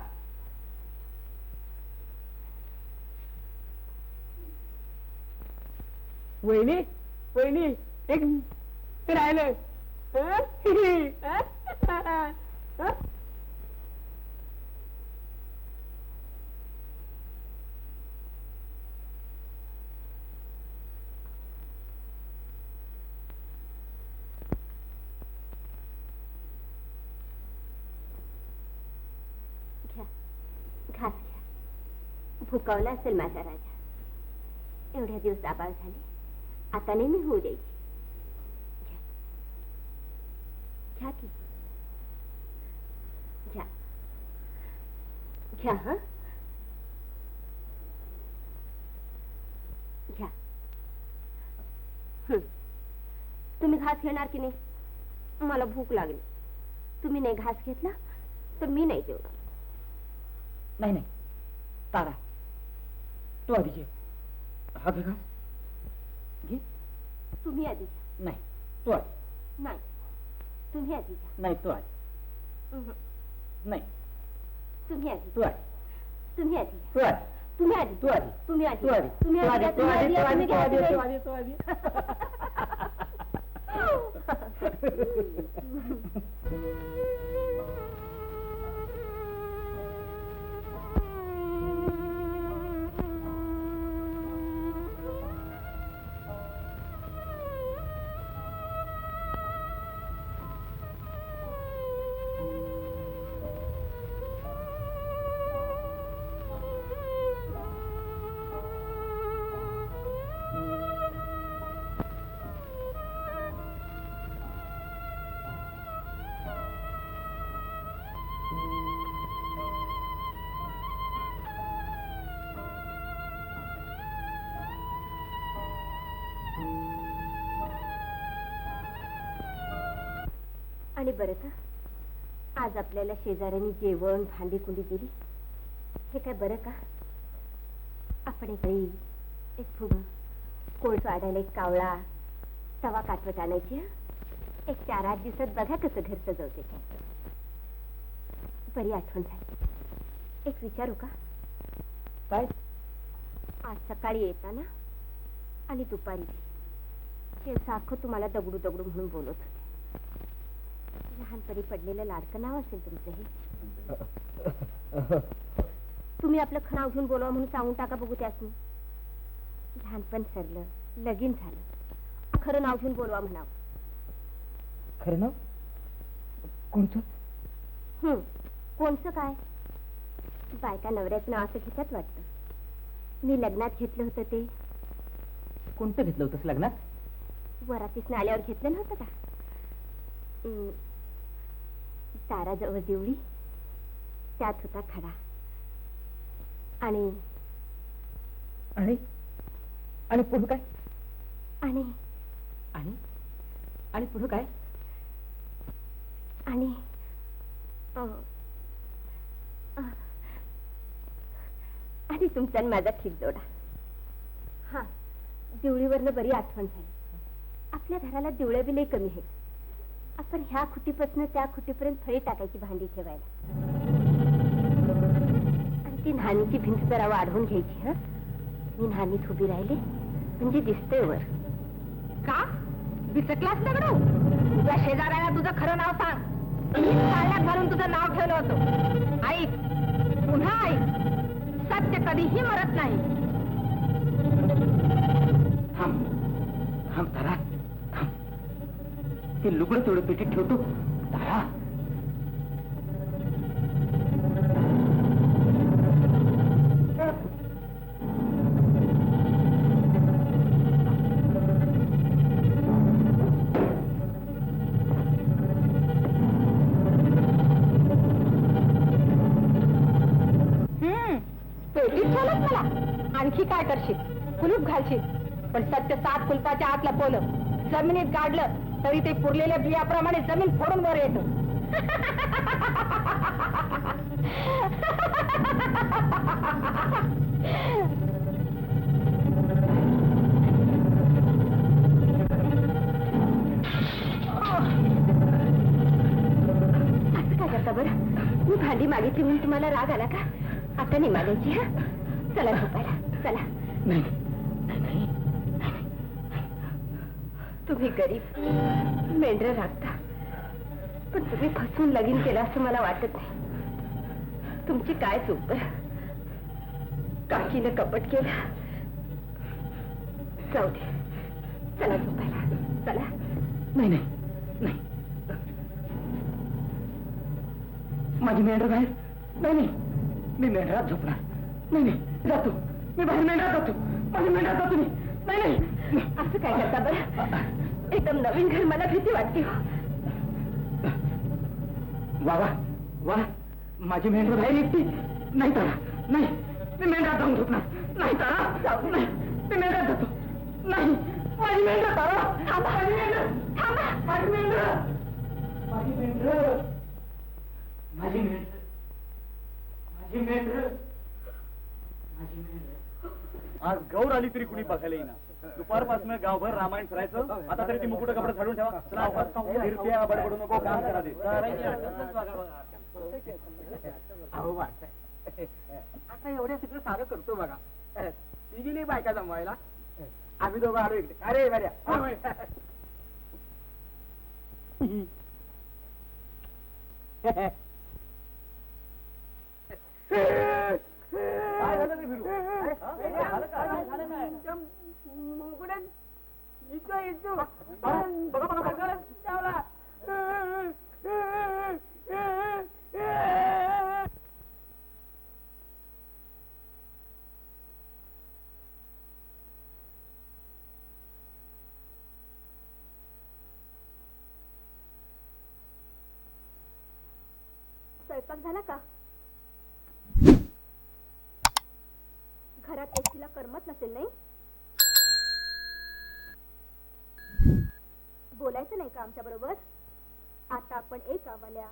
S2: वहिनी, वहिनी, एक राहिलं.
S5: घास घ्या. भुकावला असेल माझा राजा. एवढ्या दिवस आबाळ झाले. आता नेहमी होऊ द्यायची. घ्या की. घ्या घ्या. हा, घ्या. तुम्ही घास घेणार की नाही? मला भूक लागली. तुम्ही नाही घास घेतला तर मी नाही जेवणार.
S2: नाही नाही तारा, तू आधी घे. हा घे घास. घे.
S5: तुम्ही आधी घ्या.
S2: नाही तू आधी.
S5: नाही, तुम्ही आधी घ्या.
S2: नाही तू आधी. नाही
S5: तुम्ही आधी.
S2: तू आधी.
S5: तुम्ही आधी घ्या.
S2: तू आधी.
S5: तुम्ही आधी.
S2: तू आधी.
S5: तुम्ही आधी.
S2: तू आधी.
S5: तुम्ही आधी घ्या. तुम्ही आधी घ्या. तुम्ही घ्या.
S2: तू आधी. तू आधी.
S5: आणि बरं का, आज आपल्याला शेजाऱ्यांनी जेवण भांडी कुंडी दिली, हे काय बरं का? आपण एक फुग कोळस वाढायला, एक कावळा, तवा काटवत आणायची. हं? एक 4-8 दिवसात बघा कसं घर सजवते काय. बरी आठवण झाली. एक विचारू का?
S2: काय?
S5: आज सकाळी येताना आणि दुपारी हे सारखं तुम्हाला दगडू दगडू म्हणून बोलत होते. लहानपणी पडलेलं लाडकं नाव असेल तुमचं हे. तुम्ही आपलं खरं नाव घेऊन बोलवा म्हणून सांगून टाका बघू त्यासनी. लहानपण सरलं, लगीन झालं, खरं नाव घेऊन बोलवा म्हणावं.
S2: खरं नाव कोणतं?
S5: कोणचं काय? बायका नवऱ्याचं नाव असं घेतात वाटतं. मी लग्नात घेतलं होतं ते.
S2: कोणतं घेतलं होतंस लग्नात?
S5: वरातीस आल्यावर घेतलं नव्हतं का? ताराजवळ देवळी, त्यात होता खडा. आणि
S2: आणि आणि पुढं काय?
S5: आणि
S2: आणि आणि पुढं काय?
S5: आणि आणि तुमचा आणि माझा ठीक जोडा. हा, दिवळीवरनं बरी आठवण झाली. आपल्या घराला दिवळ्या बी लई कमी आहेत. आपण ह्या खुटीपासून त्या खुटीपर्यंत फळी टाकायची भांडी ठेवायला, आणि ती न्हाणीची भिंत जरा वाढवून घ्यायची. हा, मी न्हाणीत उभी राहिले म्हणजे दिसतंय वर.
S3: का बिचकलास दगडू? तुझ्या शेजाऱ्याला तुझं खरं नाव सांग. चालण्यात घालून तुझं नाव ठेवलं होतं. ऐक, पुन्हा ऐक, सत्य कधीही मरत नाही.
S2: थांब थांब तारा, थांब. ते लुगडं तेवढं पेटीत ठेवतो. तारा,
S3: पेटीत ठेवलंच मला. आणखी काय करशील? कुलूप घालशील. पण सत्य 7 कुलपाच्या आत लपवलं, जमिनीत गाडलं तरी ते पुरलेल्या बियाप्रमाणे जमीन फोडून वर येतं.
S5: असं काय करता बरं? मी भांडी मागितली म्हणून तुम्हाला राग आला का? आता नाही मागायची. हा, चला झोपायला चला.
S2: नाही.
S5: तुम्ही गरीब मेंढरं राखता, पण तुम्ही फसवून लगीन केलं असं मला वाटत नाही. तुमची काय चूक बरं? काकीनं कपट केलं. जाऊ दे, चला झोपायला चला.
S2: नाही नाही नाही, माझी मेंढर बाहेर. नाही नाही, मी मेंढरात झोपणार. नाही नाही, जातो मी बाहेर, मेंढरात जातो. माझी मेंढरात जातो मी. नाही नाही.
S5: असं काय करता बरं? एकदम नवीन घर, मला भीती वाटते.
S2: वा वा वा, माझी मेंढर बाहेर एकटी. नाही तारा, नाही, मी मेंढरात जाऊन झोपणार. नाही तारा, जाऊ नाही, मी मेंढरात जातो. नाही, माझी मेंढर तारा, थांबा. माझी मेंढर, थांबा. माझी मेंढर, माझी मेंढर, माझी मेंढर, माझी मेंढर, माझी मेंढर.
S6: आज गौर आली तरी कुणी बघायला येईना. दुपारपासून गावभर रामायण फिरायचं. आता तरी ती मुकुट कपडे झाडून ठेवा. फिरत्या बडबडू नको, काम करा दे.
S2: अहो वाटतंय, आता एवढ्या सगळं सारं करतो बघा. तिघी नाही बायका जमवायला. आम्ही दोघं आलो इकडे. अरे बऱ्या, काय झालं रे फिरू? झालं काय?
S3: मुकुटात इथं
S2: बघा बघा बघा.
S5: स्वयंपाक झाला का? घरात एकटीला करमत नसेल नाही? बोलायचं नाही का आमच्या बरोबर? आता आपण एक आवाल्या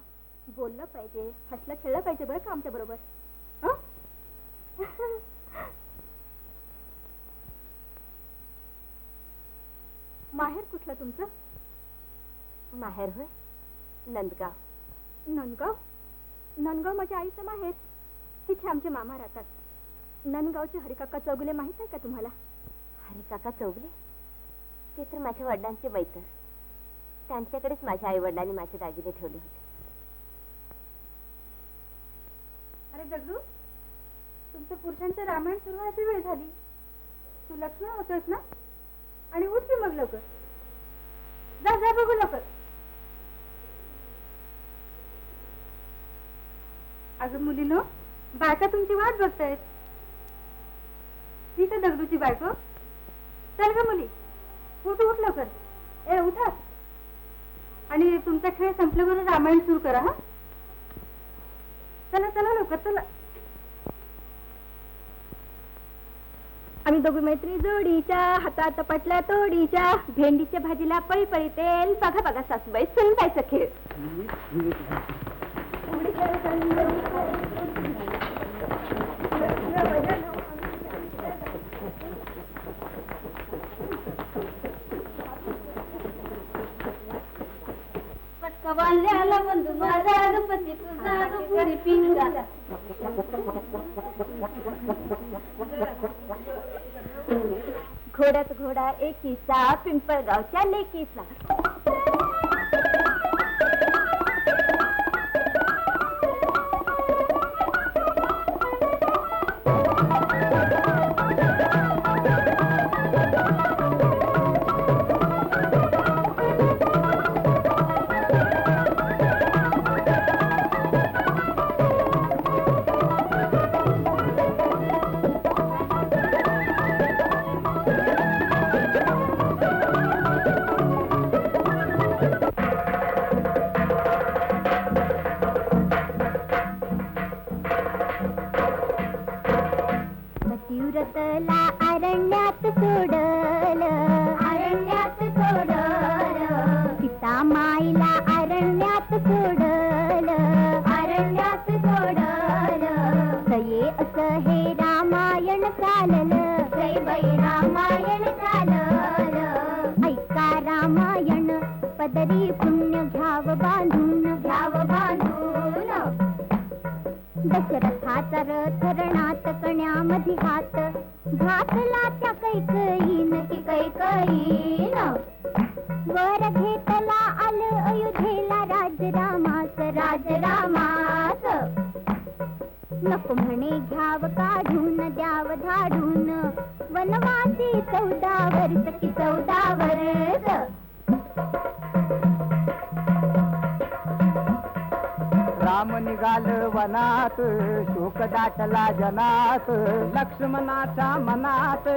S5: बोललं पाहिजे, हसलं खेळलं पाहिजे बरं का आमच्या बरोबर. माहेर कुठलं तुमचं? माहेर होय, नंदगाव. नंदगाव? नंदगाव माझ्या आईचं माहेर. तिथे आमचे मामा राहतात. नंदगावचे हरिकाका चौगुले माहित आहे का तुम्हाला? हरिकाका चौगुले? ते तर माझ्या वडिलांचे बैतर. त्यांच्याकडेच माझ्या आई वडिलांनी माझे दागिने ठेवले होते. अरे दगडू, तुमचं पुरुषांचं रामायण सुरू व्हायची वेळ झाली. तू लक्ष्मण होतोस ना? आणि उठ की मग लवकर. जा जा बघू लवकर. अगं मुलीनो, बायका तुमची वाट बघतायत. ठीक आहे दगडूची बायको. चल ग मुली, उठ उठ लवकर. ए उठा. आणि तुमचा खेळ संपल्यावर रामायण सुरू करा. हा, चला चला लवकर चला. आम्ही दोघी मैत्री जोडीच्या, हातात पटल्या तोडीच्या, भेंडीच्या भाजीला पळी पळी तेल, बघा बघा सासूबाई सुनबाईचा खेळ. बांधल्याला बंधू माझा गणपती तुझा गुरी पिंगा. घोड्यात घोडा एकीचा, पिंपळगावच्या लेकीचा. पतिव्रतला अरण्यात सोडलं, अरण्यात सोडलं. सीता माईला अरण्यात सोडलं, अरण्यात सोडलं. सये असं हे रामायण चाललं, जय बाई रामायण चाललं. ऐका रामायण पदरी पुण्य घ्याव बांधून, घ्याव बांधून. दशरथाचा रथ रणात कण्यामध्ये हात घातला त्या कैकईन की कैकईन. वर घेतला आलं अयोध्येला राजरामास, राजरामास. नको म्हणे घ्याव काढून द्याव धाडून, वनवासी 14 वर्ष की 14 वर्ष.
S2: राम निघाल वनात, शोक दाटला जनात. लक्ष्मणाच्या मनात,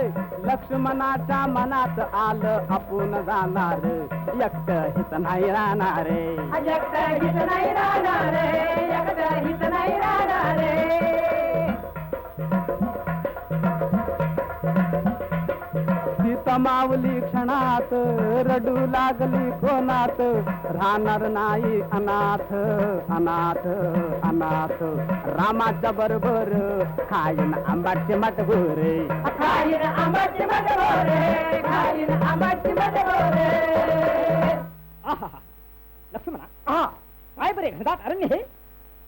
S2: लक्ष्मणाच्या मनात आलं आपण जाणार, एकट हित नाही राहणार. एकट हित नाही राहणार, एकट हित नाही राहणार. सीता मावली क्षणात, रडू लागली कोणात. राहणार नाही अनाथ, अनाथ, अनाथ. रामाच्या बरोबर खाईन आंबाचे मटगोरे, खाईन आंबाचे मटगोरे, खाईन आंबाचे मटगोरे.
S3: लक्ष्मणा, काय बरे घनदाट अरण्य हे.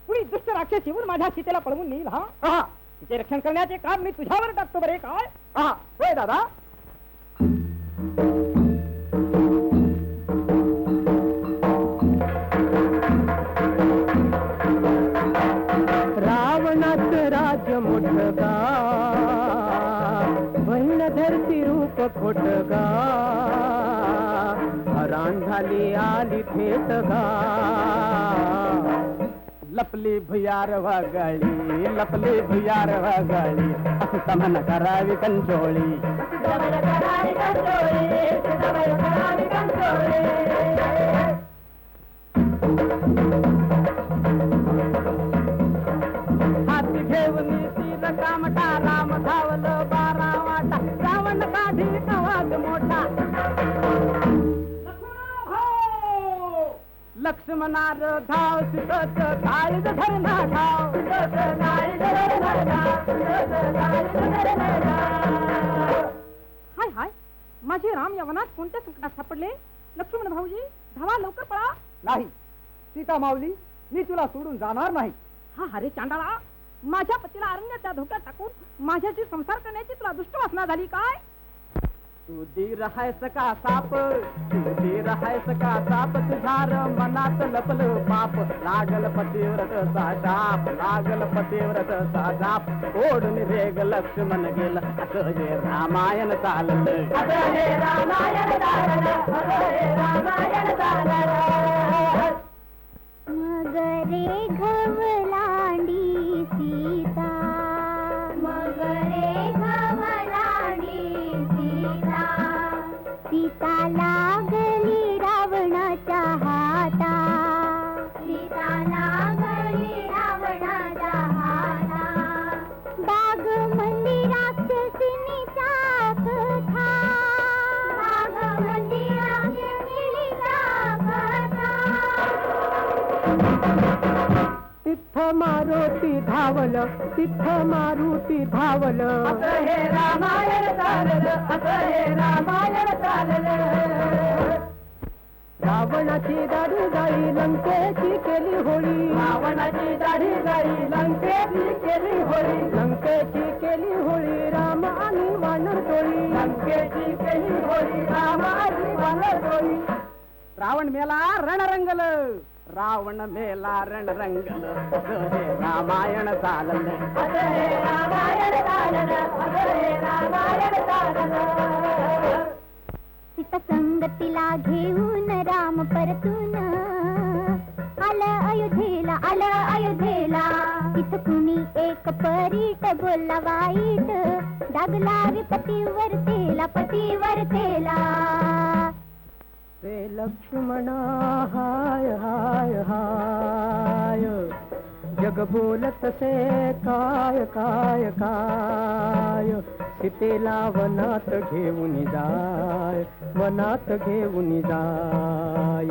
S3: कुणी दुष्ट राक्षस येऊन माझ्या सीतेला पळवून नेईल. हा, तिचे रक्षण करण्याचे काम मी तुझ्यावर टाकतो बरे. काय?
S2: होय दादा. रावणाच राज्य मोठगा, बहीण धरती रूप खोटगा. हराण झाली आली थेटगा, लपली भुयार वागाळी, लपली भुयार वागाळी. असं समन करावी कंचोळी, हाती घेऊन ती कामटा. राम धावलं 12 वाटा, रावण काढी आवाज मोठा.
S3: लक्ष्मणार धाव सुतत काळीज धरणा ठाव हाय हाय माझे राम या वनात कोणत्या संकटात सापडले? लक्ष्मण भाऊजी धावा लवकर पळा.
S2: नाही सीता माऊली, मी तुला सोडून जाणार नाही.
S3: हा अरे चांडाळा, माझ्या पतीला अरण्याच्या धोक्यात टाकून माझ्याशी संसार करण्याची तुला दुष्ट वासना झाली काय?
S2: तू धीर आहेस का साप, तू धीर आहेस का साप, तुझ्यार मनात लपल पाप, लागल पतिव्रतचा शाप, लागल पतिव्रतचा शाप, ओढून रेग लक्ष्मण गेलं, असं हे रामायण चाललं, असं हे रामायण चाललं, असं हे रामायण चाललं.
S5: मगरे घवलांडी सीता, मगरे घवलांडी सीता, सीता लागली रावणाच्या हाता, सीता लागली रावणाच्या हाता, बाग मंदी राक्षसिनीचा कथा, बाग मंदी राक्षसिनीचा कथा.
S3: तिथ मारुती धावलं, तिथ मारुती धावलं,
S2: असं हे रामायण चाललं, असं हे रामायण चाललं.
S3: रावणाची दाढी जाई लंकेची केली होळी,
S2: रावणाची दाढी जाई लंकेची केली होळी,
S3: लंकेची केली होळी राम आणि वानर टोळी,
S2: लंकेची केली होळी रामाची वानरटोळी. रावण मेला रणरंगल, रावण मेला रणरंगल, असं हे रामायण चाललं, असं हे रामायण चाललं, असं हे रामायण चाललं.
S5: सीता संगतीला घेऊन राम परतून आलं अयोध्येला, आलं अयोध्येला. तिथं कुणी एक परीट बोलला वाईट, डागला पतिव्रतेला, पतिव्रतेला.
S3: रे लक्ष्मणा हाय हाय हाय, जग बोलत से काय काय काय, सीतेला वनात घेऊन जाय, वनात घेऊन जाय.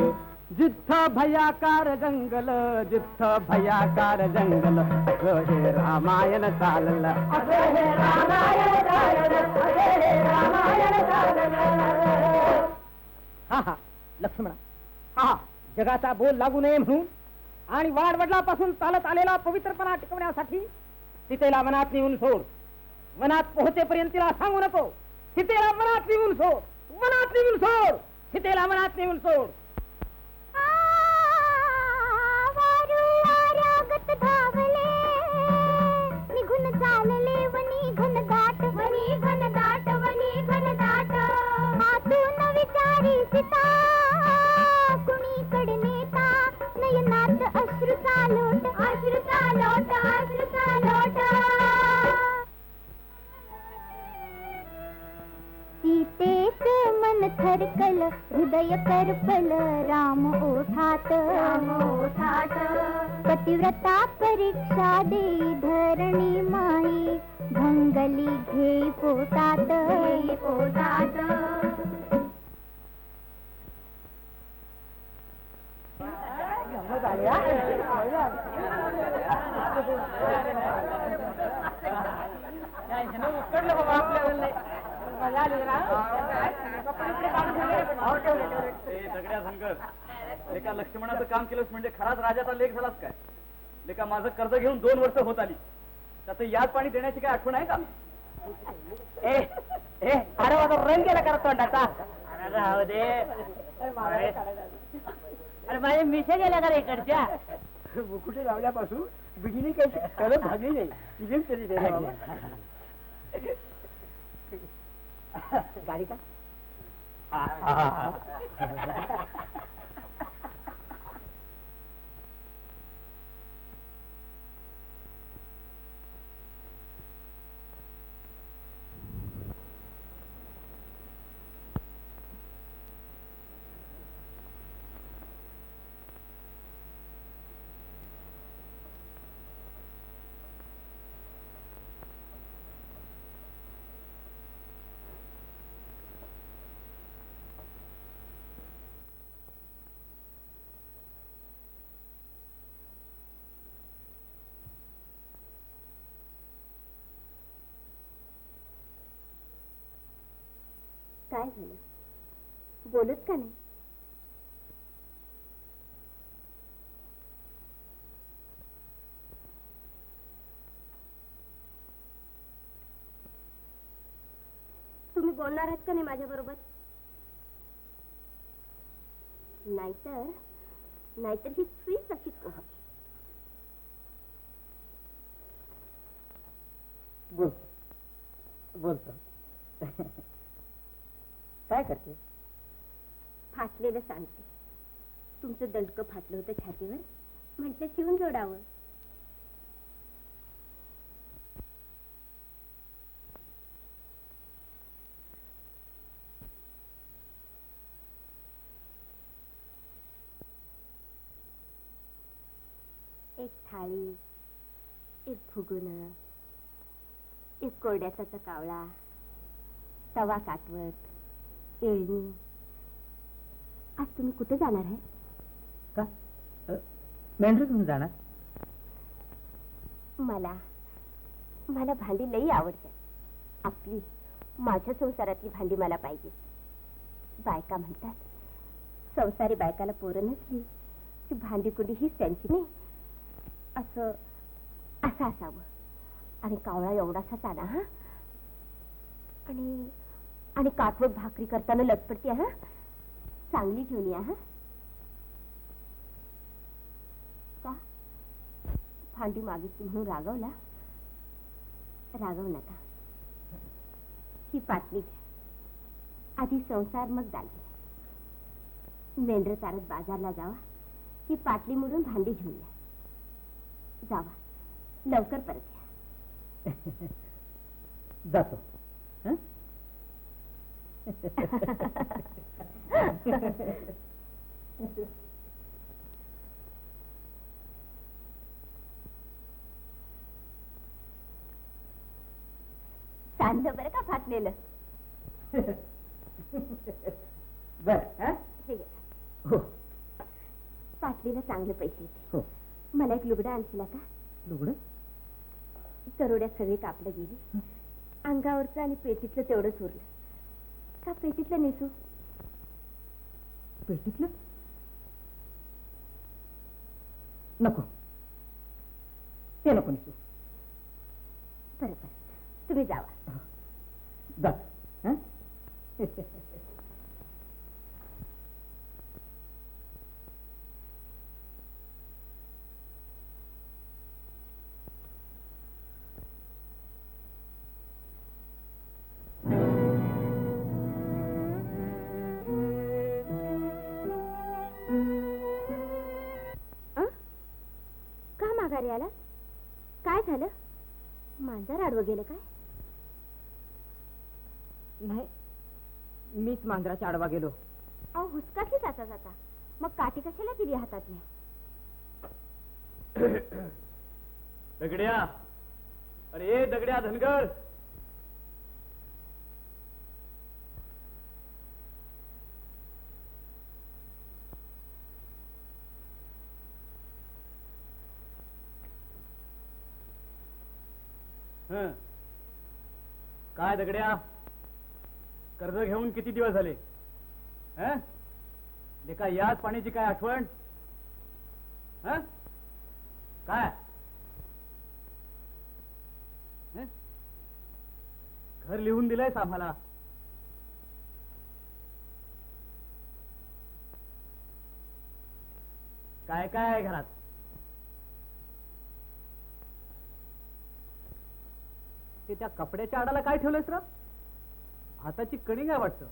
S2: जिथ्थ भयाकार जंगल, जिथ्थ भयाकार जंगल, असं हे रामायण चाललं, असं हे रामायण चाललं, असं हे रामायण चाललं.
S3: हा हा लक्ष्मणा, हा जगाचा बोल लागू नये म्हणून आणि वाडवडिलापासून चालत आलेला पवित्रपणा टिकवण्यासाठी सीतेला वनात नेऊन सोड. वनात पोहोचेपर्यंत तिला सांगू नको, सीतेला वनात नेऊन सोड, वनात नेऊन सोड, सीतेला वनात नेऊन सोड.
S5: वारू वाऱ्यागत धावले, निघून चालले वनी घनदाट, वनी घनदाट, वनी घनदाट. आतून विचारी सीता, कुणीकडे नेता, नयनात अश्रूचा लोट, अश्रूचा लोट, अश्रूचा लोट. सीतेच मन थरकल, हृदय करपल, राम ओठात, राम ओठात. पतिव्रता परीक्षा देई धरणी माई, भंगली घेई पोटात, घेई पोटात.
S6: दगड्या धनगर, लेका लक्ष्मणाचं काम केलंस म्हणजे खराच राजाचा लेख झालास काय? लेका माझं कर्ज घेऊन 2 वर्ष होत आली, त्याचं याद पाणी देण्याची काय आठवण आहे का?
S2: ए ए, अरे माझा रंग गेला करा तोंडाचा. राहू दे, अरे माझ्या मिशा गेल्या का रे इकडच्या? मुकुटे लावल्यापासून बिगिनी काही कळत भागली नाही, फिल्म तरी दे गाडी का?
S5: काय झालं? बोलत का नाही? तुम्ही बोलणार आहात का नाही माझ्या बरोबर? नाहीतर ही स्त्री तशीच पोहोच.
S3: बोलतो काय करते?
S5: फाटलेलं सांगते. तुमचं दंडकं फाटलं होतं छातीवर, म्हटलं शिवून जोडावं. एक थाळी, एक फुगुन, एक कोरड्याचा कावळा, तवा काटवत, येळणी. आज तुम्ही कुठे जाणार आहे?
S3: का मेंढर घेऊन जाणार?
S5: मला भांडी लई आवडतात. आपली माझ्या संसारातली भांडी मला पाहिजे. बायका म्हणतात संसारी बायकाला पोरं नसली की भांडी कुंडी हीच त्यांची नाही. असं असावं. आणि कावळा एवढासाच आला हा. आणि काठवट भाकरी करताना लटपटते हा. चांगली घेऊन या हा. का भांडी मागितली म्हणून रागव नका. ही पाटली घ्या. आधी संसार मग दागिने. मेंढर चारत बाजारला जावा. ही पाटली मोडून भांडी घेऊन या. जावा लवकर परत या.
S3: जातो.
S5: सांडलं बरं का फाटलेलं.
S3: बर
S5: हे घ्या.
S3: हो
S5: पाटलीला चांगले पैसे येते.
S3: हो.
S5: मला एक लुगडं आणशीला का?
S3: लुगडं?
S5: तरोड्यात सगळी कापलं गेली. अंगावरचं आणि पेटीतलं तेवढंच उरलं. का पेटीतलं नेसू?
S3: पेटीतलं नको. ते नको निसू.
S5: बरं तुम्ही जावा.
S3: जा.
S5: का माघारी आला? काय झालं? मांजर आडवं गेलं काय?
S3: नाही, मीच मांजराच्या आडवा गेलो.
S5: अहो हुसकाटली जाता. मग काठी कशाला दिली हातातल्या?
S6: दगड्या, अरे दगड्या धनगर. काय दगड्या, कर्ज घेऊन किती दिवस झाले? लेका याच पाण्याची काय आठवण? काय घर लिहून दिलंयस आम्हाला? काय काय आहे घरात? ते त्या कपड्याच्या आडाला काय ठेवलंयस रा? हाताची कणी काय वाटतं?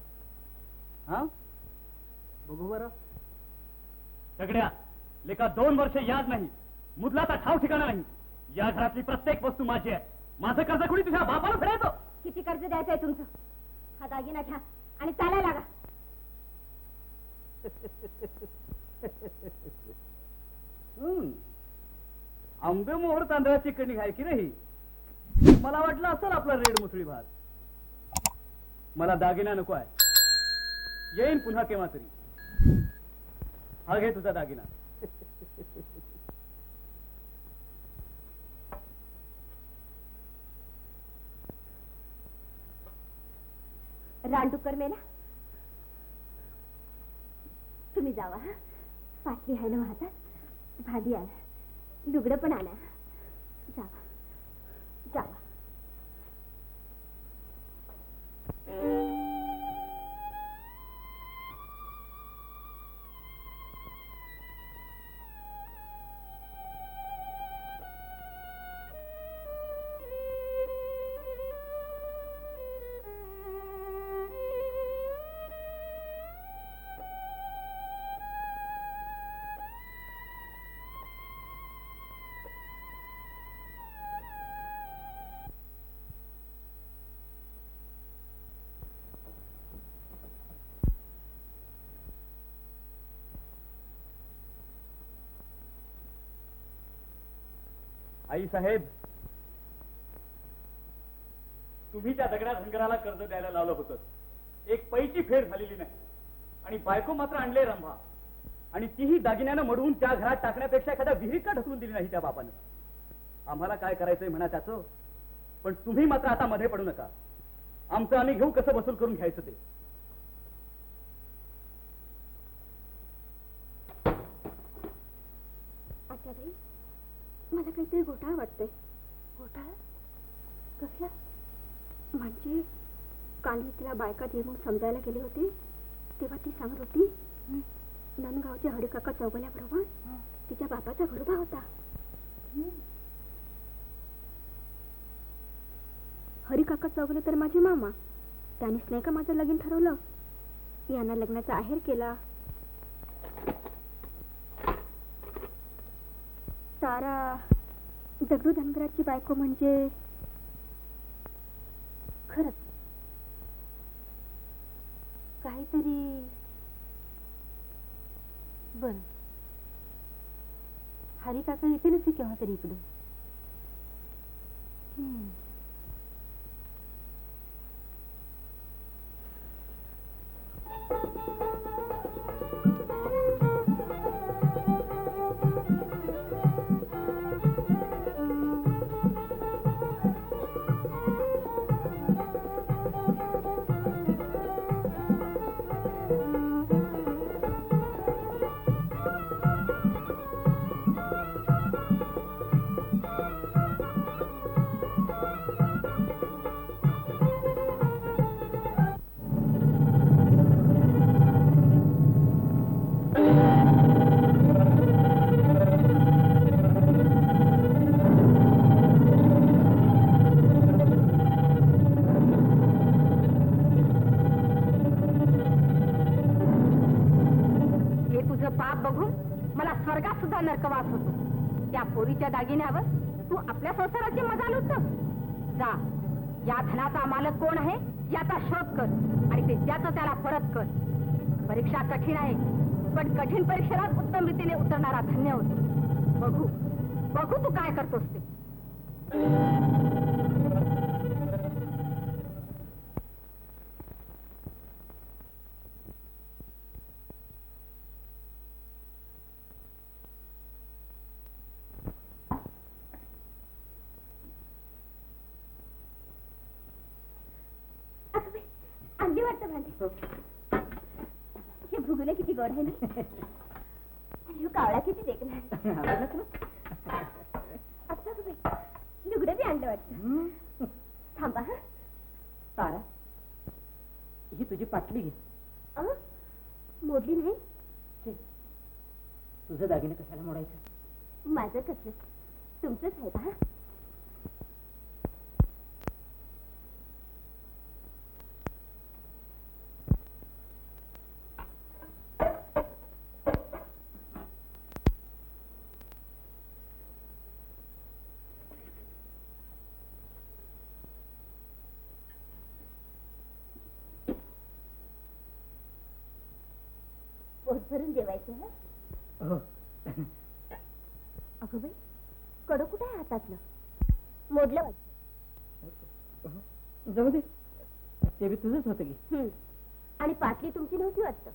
S6: हा बघू बरं. सगळ्या लेका 2 वर्ष याद नाही, मुदलाचा ठाव ठिकाणा नाही. या घरातली प्रत्येक वस्तू माझी आहे. माझं कर्ज कुणी तुझ्या बापाला फेडायचं?
S5: किती कर्ज द्यायचंय तुमचं? हा दागिना घ्या आणि चालायला लागा.
S6: आंबे मोहर तांदळाची कणी घाय की नाही. मला वाटलं असेल आपला रेड मुसळी भात. मला दागिना नको आहे. येईन पुन्हा केव्हा तरी. हा घे तुझा दागिना.
S5: रानडुक्कर मेला तुम्ही जावा हा. पाटली आहे ना हातात, भाजी आणा, लुगडं पण आणा. जावा जावा.
S6: आई साहेब, तुम्ही त्या दगडा धनगराला कर्ज द्यायला लावलं होतं. एक पैची फेर झालेली नाही आणि बायको मात्र आणले रंभा, आणि तीही दागिन्यानं मडवून त्या घरात टाकण्यापेक्षा एखाद्या विहिरीत का ढकलून दिली नाही त्या बापानं. आम्हाला काय करायचंय म्हणा त्याचं, पण तुम्ही मात्र आता मध्ये पडू नका. आमचं आम्ही घेऊ कसं वसूल करून घ्यायचं ते.
S5: आत्याबाई, मला काहीतरी घोटाळा वाटतोय. घोटाळा कसला? म्हणजे काल मी तिला बायकात येऊन समजायला गेले होते तेव्हा ती सांगत होती नंदगावच्या हरिकाका चौगल्याबरोबर तिच्या बापाचा घरोबा होता. हरिकाका चौगले तर माझे मामा, त्यांनीच नाही का माझं लगीन ठरवलं. यांना लग्नाचा आहेर केला. तारा दगडू धनगराची बायको म्हणजे खरंच काहीतरी. बर, हरी काका येतीलच की केव्हा तरी इकडे. नरकवास होतो. त्या पोरीच्या दागिन्यावर तू आपल्या संसाराची मजा लुटतोस. जा, या धनाचा मालक कोण आहे याचा शोध कर आणि ते ज्याचं त्याला परत कर. परीक्षा कठीण आहे, पण कठीण परीक्षेला उत्तम रीतीने उतरणारा धन्य होतो. बघू बघू तू काय करतोस ते. आणली वाटतं भांडी. हे भुगले किती गोड आहे ना, आणि कावळा किती देखणार. आता लुगडं बी आणलं वाटतं. थांबा हा.
S3: तारा, ही तुझी पाटली घे.
S5: मोडली नाही.
S3: तुझं दागिने कशाला मोडायचं?
S5: माझं कसं, तुमचंच आहे का? पोट भरून जेवायचं ना. अगं बाई, कडं कुठे आहे हातातलं? मोडलं वाटतं.
S3: जाऊ दे, ते बी तुझंच होतं की.
S5: आणि पाटली तुमची नव्हती वाटतं.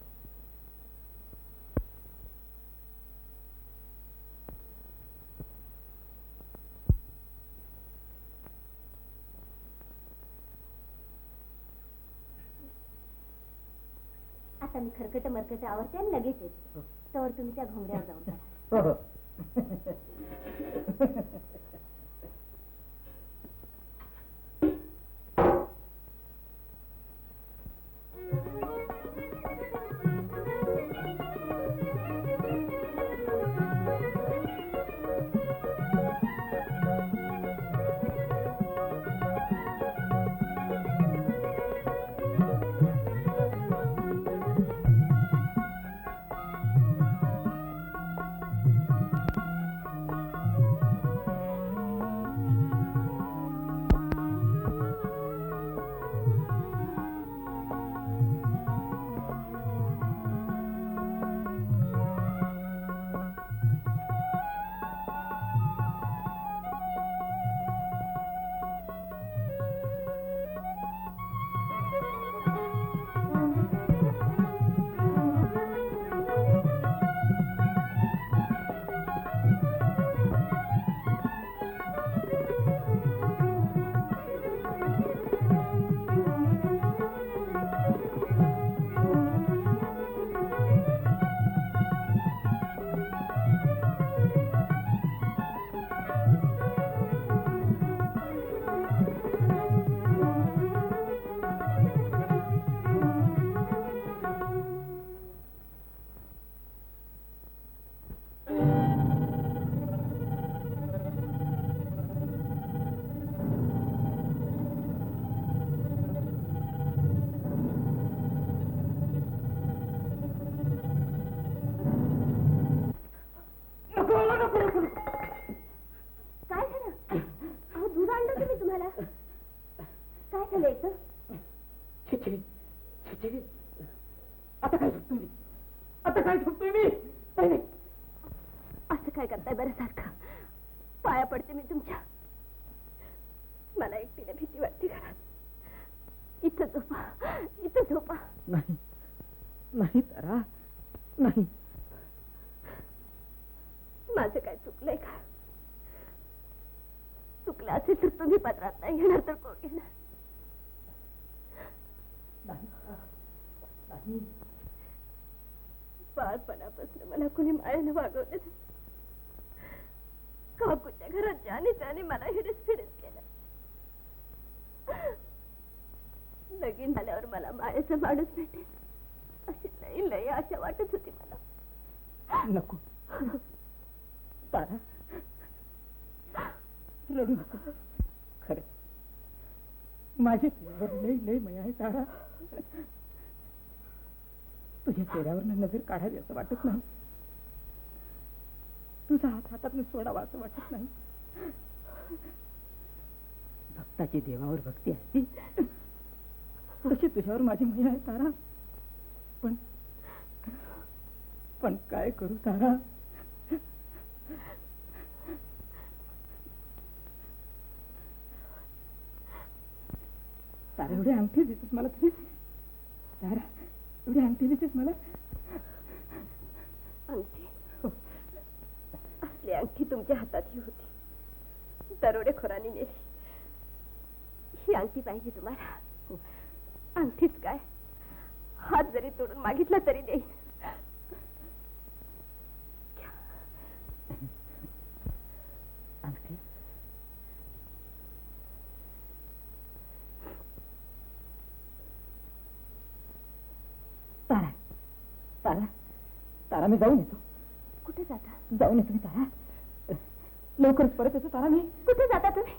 S5: आता मी खरकट मरकट आवडते आणि लगेच येते तर तुम्ही त्या घोंगड्यावर जाऊन पडा. काय झालं? अहो दूध आणलं तुम्ही तुम्हाला. काय झालं याचं?
S2: आता काय झोपतोय मी? आता काय झोपतोय मी? नाही नाही.
S5: असं काय करताय बरं सारखं? पाया पडते मी तुमच्या. मला एकटीला भीती वाटते घरात. इथं झोपा, इथं झोपा.
S2: नाही नाही तारा नाही.
S5: माझं काय चुकलंय का? चुकलं असेल तर तुम्ही पत्रात नाही घेणार तर कोण घेणार? बाळपणापासून मला कुणी मायानं वागवलं नाही. काकूच्या घरात ज्याने त्याने मला हिडीस फिडीस केलं. लगीन झाल्यावर मला मायाचा माणूस भेटेल अशी लई लई आशा वाटत होती मला.
S2: नको तारा, रडू नको. खरं माझी तुझ्यावर लई लई माया आहे तारा. तुझ्या चेहऱ्यावर नजर काढावी असं वाटत नाही. तुझा हात हातात सोडावा असं वाटत नाही. भक्ताची देवावर भक्ती असती तशी तुझ्यावर माझी माया आहे तारा. पण काय करू तारा? तारा एवढी अंगठी देतेस मला तुझी? तारा एवढी अंगठी देतेस मला?
S5: अंगठी असली अंगठी तुमच्या हातात ही होती. दरोडेखोरांनी नेली. ही अंगठी पाहिजे तुम्हाला? अंगठीच काय, हात जरी तोडून मागितला तरी देईन.
S2: अंगठी तारा तारा तारा मी जाऊन येतो.
S5: कुठे जाता?
S2: जाऊन येतो मी तारा. लवकरच परत येतो तारा मी.
S5: कुठे जाता तुम्ही?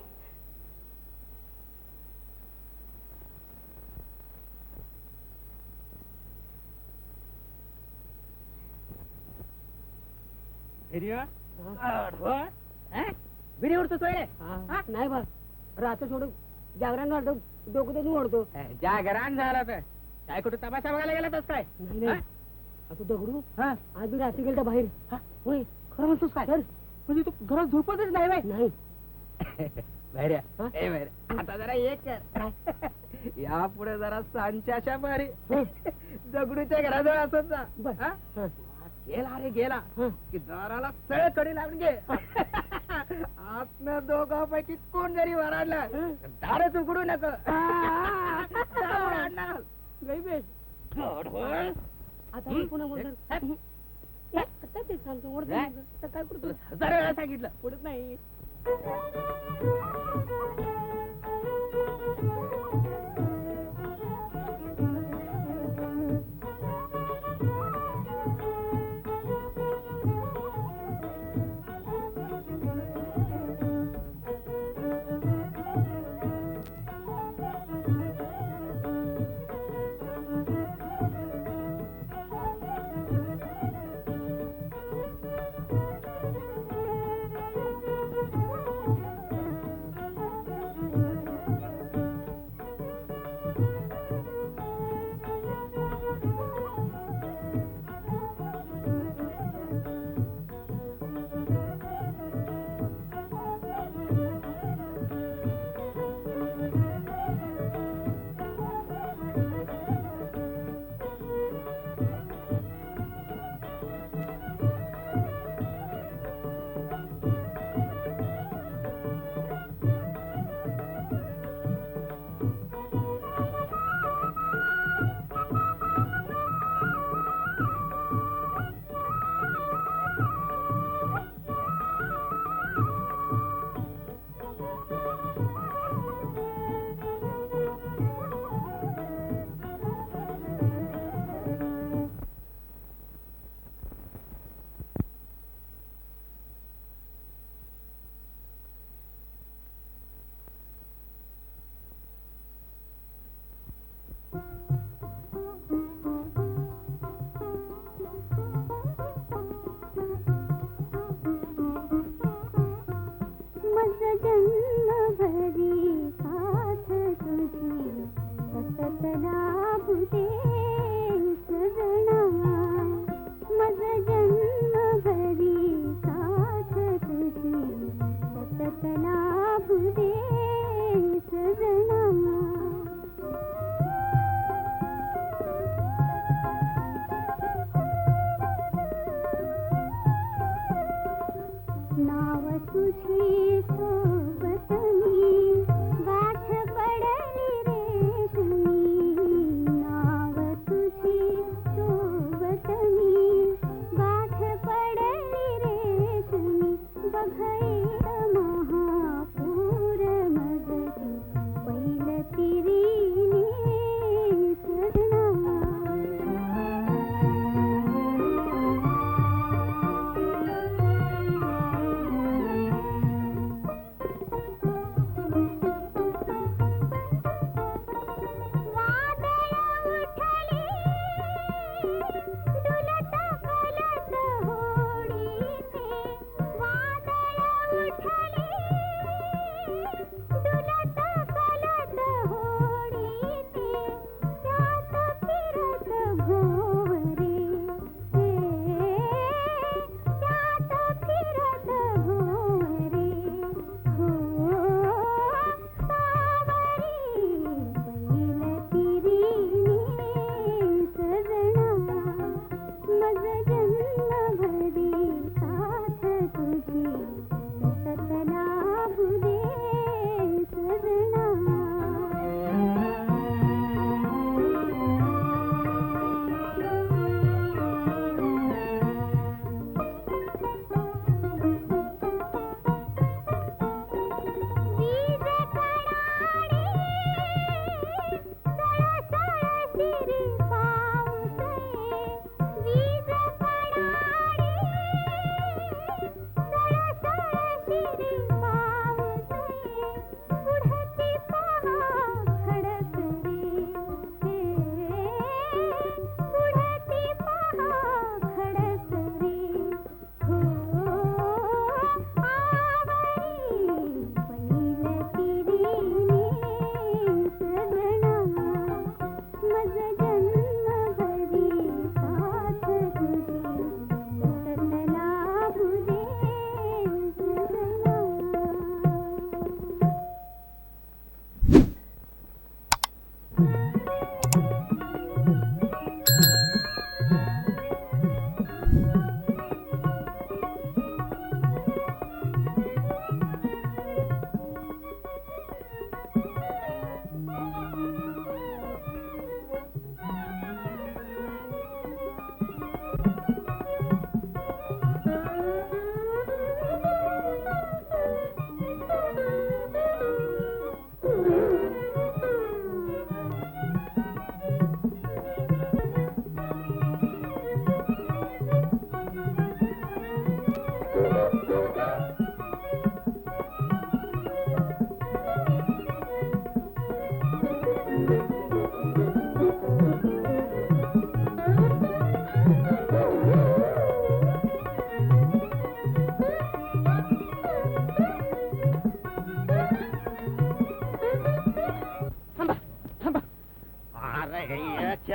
S3: विडी उडतो तो नाही बा. रात्र सोडून जागरण वाढतो, डोकं दोन ओढतो.
S2: जागरण झाला तर काय कुठे तमाशा बघायला गेला काय?
S3: नाही नाही आता दगडू आज मी रात्री गेलता बाहेर. होय खरं म्हणतोस काय? सर
S2: म्हणजे तू घरात झोपतच नाही बाई?
S3: नाही
S2: आता जरा एक कर. यापुढे जरा सांच्याच्या मारी दगडूच्या घराजवळ असत जा. गेला रे गेला की दाराला सळ कडी लावून घे. आतनं दोघांपैकी कोण जरी वराडलं दारच उघडू नको.
S3: आता मी पुन्हा बोलणार. आता ते सांगतो ओढतो. आता काय करतो?
S2: 1000 वेळा सांगितलं पुढत नाही.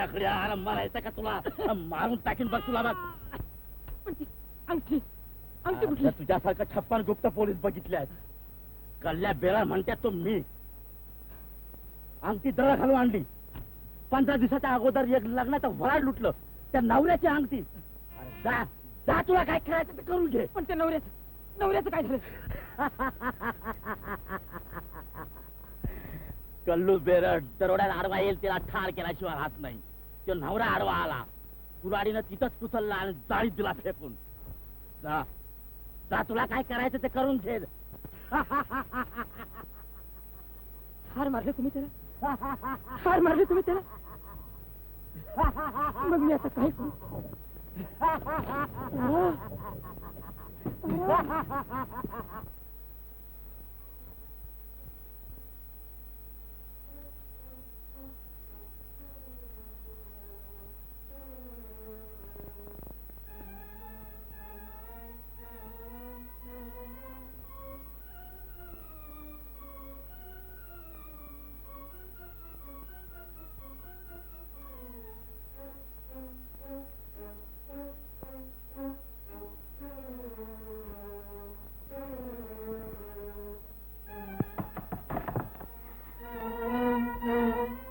S6: तुझ्याकडे आराम मारायचा का तुला? मारून टाकीन बघ तुला बघ.
S3: पण ती अंगठी अंगठी कुठली?
S6: तुझ्यासारखं 56 गुप्त पोलीस बघितल्यात. कल्ल्या बेरा म्हणतात तो मी. अंगठी दरा घालून आणली. 15 दिवसाच्या अगोदर एक लग्नाचं वराड लुटलं. त्या नवऱ्याची अंगठी. अरे जा जा, तुला काय करायचं ते करून घे.
S3: पण ते नवऱ्याचं काय झालं?
S6: कल्लू बेरड दरोड्याला आडवा येईल त्याला ठार केल्याशिवाय राहत नाही. तो नवरा आडवा आला. कुऱ्हाडीनं तिथंच कुचलला आणि जाळीत दिला फेकून. जा जा, तुला काय करायचं ते करून घे.
S3: हार मारले तुम्ही त्याला? हार मारले तुम्ही त्याला? मग मी आता काय करू?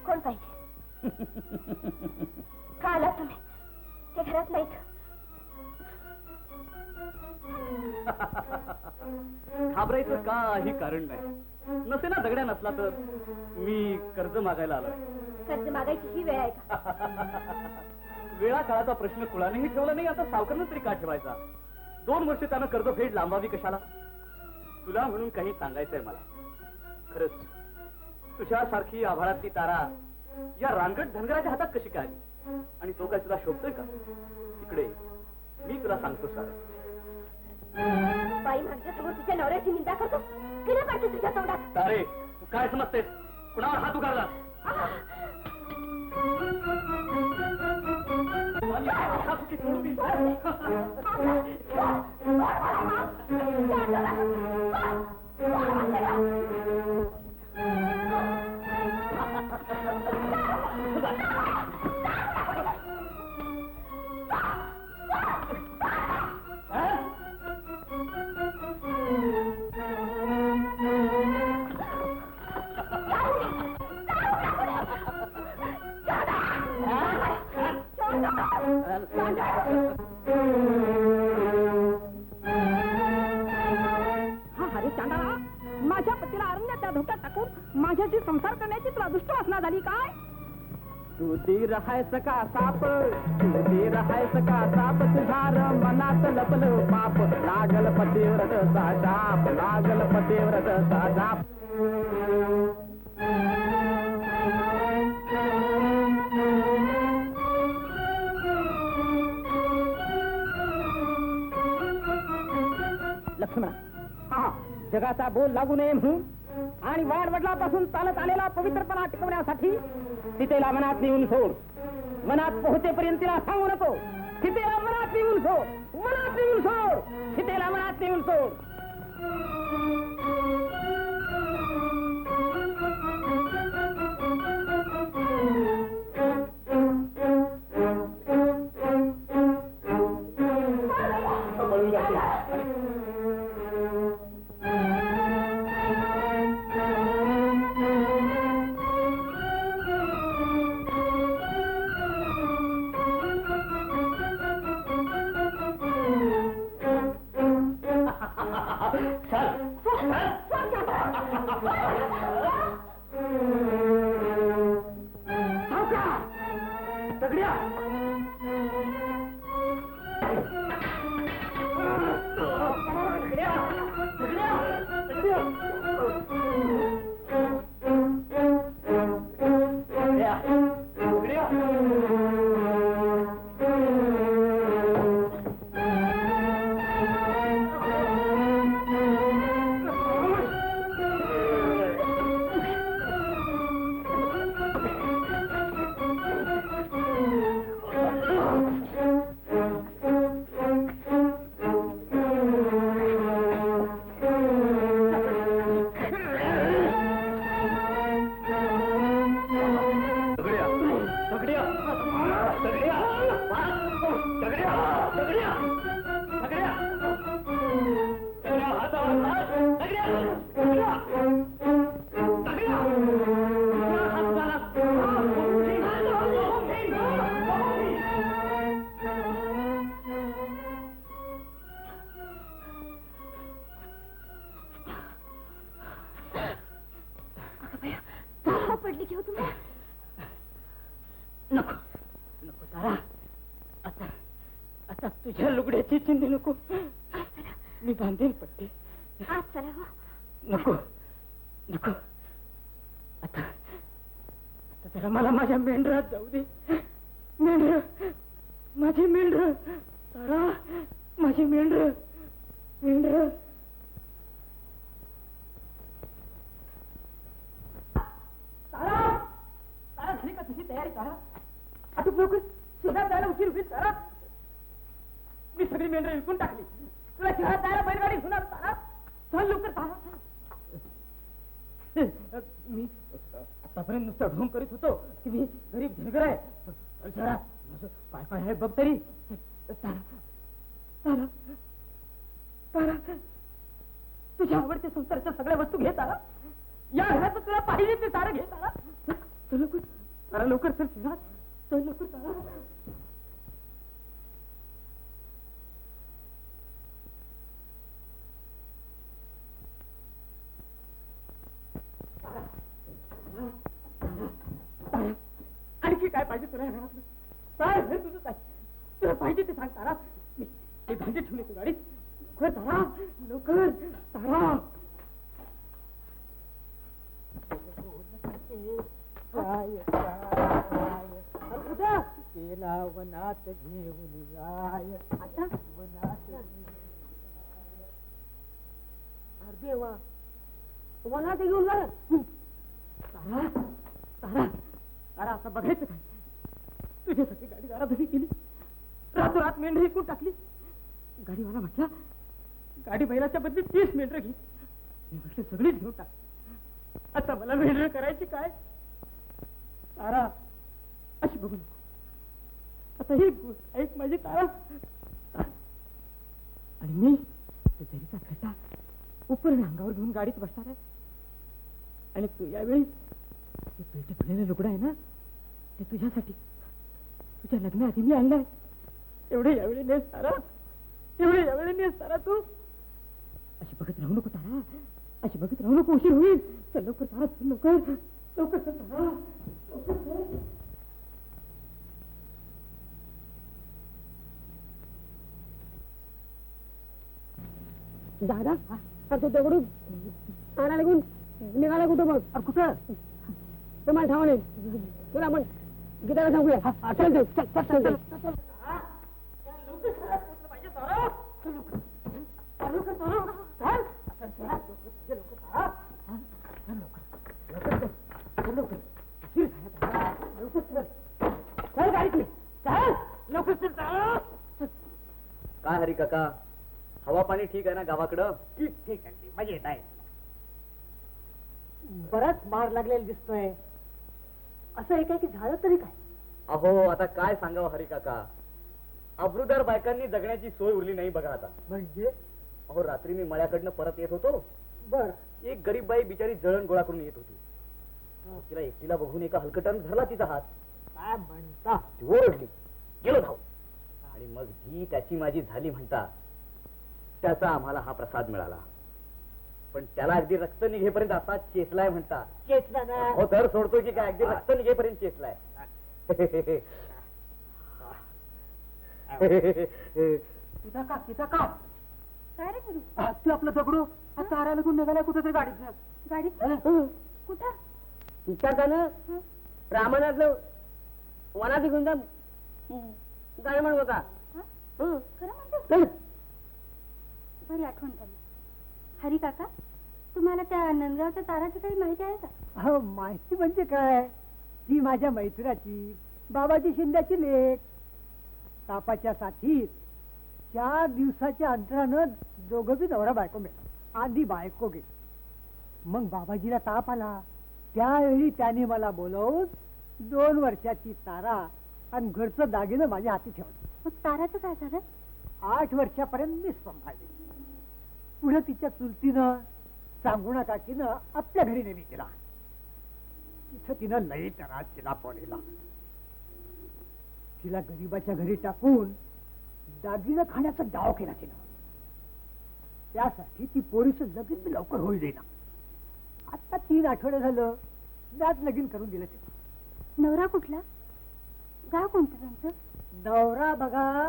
S5: कोण पाहिजे? का आला तुम्ही? ते घरात नाहीत.
S6: घाबरायचं काही कारण नाही. नसे ना दगड्या नसला तर मी कर्ज मागायला आलोय.
S5: कर्ज मागायची ही वेळ आहे का?
S6: वेळा काळाचा प्रश्न कुणानेही ठेवला नाही. आता सावकारनं तरी का ठेवायचा? 2 वर्ष त्यानं कर्जफेड लांबावी कशाला? तुला म्हणून काही सांगायचंय मला. खरंच तुझ्यासारखी आभाळातली तारा या रानगट धनगराच्या हातात कशी काय आली? आणि तो काय तुला शोभतोय का? इकडे मी तुला सांगतो सारं.
S5: बाई माणसासमोर तिच्या नवऱ्याची निंदा करतो. किती पाडते तुझ्या तोंडात?
S6: तारे, तू काय समजतेस? कुणावर हात उगारला?
S3: अरे चांडाळा, माझ्या पतीला अरण्यात धोक्यात टाकून माझ्याशी संसार करण्याची तुला दुष्ट वासना झाली काय?
S2: तू दीर हायस का साप, तू दीर हायस का साप, तुझ्या मनात लपलं पाप, लागल पतिव्रत सा शाप, लागल पतिव्रत सा शाप.
S3: लक्ष्मणा, हा जगाचा बोल लागू नये म्हणून आणि वाडवडिलापासून चालत आलेला पवित्रपणा टिकवण्यासाठी सीतेला मनात नेऊन सोड. मनात पोहोचेपर्यंत तिला सांगू नको. सीतेला मनात नेऊन सोड, मनात नेऊन सोड, सीतेला मनात नेऊन सोड. त्याची चिंधी नको, मी बांधेन पट्टी.
S5: आज चला हो.
S3: नको नको, आता आता जरा मला माझ्या मेंढरात जाऊ दे. मेंढर, माझी मेंढर, तारा, माझी मेंढर, मेंढर. तारा, तारा झाली का तुझी तयारी? तारा आता लवकर, शेतात जायला उशीर होईल. तारा, मी सगळी मेंढर विकून टाकली, तुला शहरात जायला बैलगाडी होणार. तारा चल लवकर. तारा, मी आतापर्यंत नुसतं ढोंग करीत होतो की मी गरीब धनगर आहे. चल शहरात, माझं काय काय आहे बघ तरी. तारा, तारा, तारा, तुझ्या आवडत्या संसाराच्या सगळ्या वस्तू घे. तारा, या घरात तुला पाहिजे ते सारं घे. तारा चल लवकर, तारा लवकर चल शहरात, चल लवकर. तारा, आणखी काय पाहिजे तुला या घरातलं? काय हे तुझं काय तुला पाहिजे ते सांग. तारा, मी ते भांडे ठेवले तू गाडीत. लवकर तारा, लवकर. तारा, केला वनात घेऊन जाय. आता वनात देवा, वनात घेऊन जा. तारा, तारा, तारा, असं बघायचं काय? तुझ्यासाठी गाडी दाराधरी केली, रातोरात मेंढर विकून टाकली. गाडीवाला म्हटला गाडी बैलाच्या बदली 30 मेंढर घे. मी म्हटलं सगळीच घेऊन टाक. आता मला मेंढर करायची काय? तारा, अशी बघू नको. आता ही गोष्ट ऐक माझी. तारा, आणि मी ते जरीचा खड्डा उपरण अंगावर घेऊन गाडीत बसणार आहे. आणि तू यावेळी ते पेटे फुलेलं लुगडं आहे ना, ते तुझ्यासाठी तुझ्या लग्नाआधी मी आणलंय. एवढे यावेळी नेस तारा, एवढे यावेळी नेस तारा. तू अशी बघत राहू नको. तारा, अशी बघत राहू नको, उशीर होईल. चल लवकर तारा, चल लवकर, लवकर चल तारा, लवकर चल. दादा, तो दगडू आणायला लागून निघाला कुठं? मग कुठं तुम्हाला ठाव तुला मग गीताला सांगूया. चल चल चल चल चल.
S6: काय हरी काका, हवा पाणी ठीक आहे ना गावाकडं?
S3: ठीक ठीक आहे, मजा येत आहे. बराच मार लागलेला दिसतोय. असं एक आहे की झालं तरी काय?
S6: अहो आता काय सांगावं हरी काका, अब्रुदार बायकांनी जगण्याची सोय उरली नाही बघा आता.
S3: म्हणजे?
S6: अहो रात्री मी मळ्याकडनं परत येत होतो.
S3: बर.
S6: एक गरीब बाई बिचारी जळण गोळा करून येत होती. तिला एकटीला बघून एका हलकटानं धरला तिचा हात.
S3: काय म्हणता?
S6: ती ओरडली, गेलो धाव. आणि मग जी त्याची माझी झाली म्हणता, त्याचा आम्हाला हा प्रसाद मिळाला. पण त्याला अगदी रक्त निघेपर्यंत असा चेसलाय म्हणता.
S3: चेतला ना?
S6: हो तर सोडतो की काय, अगदी रक्त निघेपर्यंत चेसलाय.
S3: तिचा का तिचा का
S5: काय रे गुरु?
S3: तू आपलं दगडू आता हारायला लागून निघाला कुठं तरी गाडीत.
S5: गाडीत कुठं?
S3: विचार का ना, रामानाथलं वनात घेऊन जा गाडी म्हणत होता.
S5: खरं म्हणतो? बरी आठवण झाली. हरी काका, तुम्हाला त्या नंदगावच्या ताराची काही माहिती आहे का?
S3: हो, माहिती म्हणजे काय, ती माझ्या मैत्रिणाची बाबाजी शिंद्याची लेक. तापाच्या साथीत 4 दिवसाच्या अंतरानं दोघं बी नवरा बायको मिळाला. आधी बायको गेली, मग बाबाजीला ताप आला. त्यावेळी त्याने मला बोलवून 2 वर्षाची तारा आणि घरचं दागिनं माझ्या हाती ठेवलं.
S5: मग ताराचं काय झालं?
S3: 8 वर्षापर्यंत मी सांभाळली. पुढे तिच्या चुलतीनं सांगुणा काकीनं आपल्या घरी नेली तिला. तिथं तिनं लई त्रास तिला पोरीला. तिला गरीबाच्या घरी टाकून दागिनं खाण्याचा डाव केला तिनं. त्यासाठी ती पोरीचं लगीन बी लवकर होऊ देईना. आता 3 आठवडे झालं त्याच लगीन करून दिलं तिनं.
S5: नवरा कुठला? गाव कोणतं त्यांचं?
S3: नवरा बघा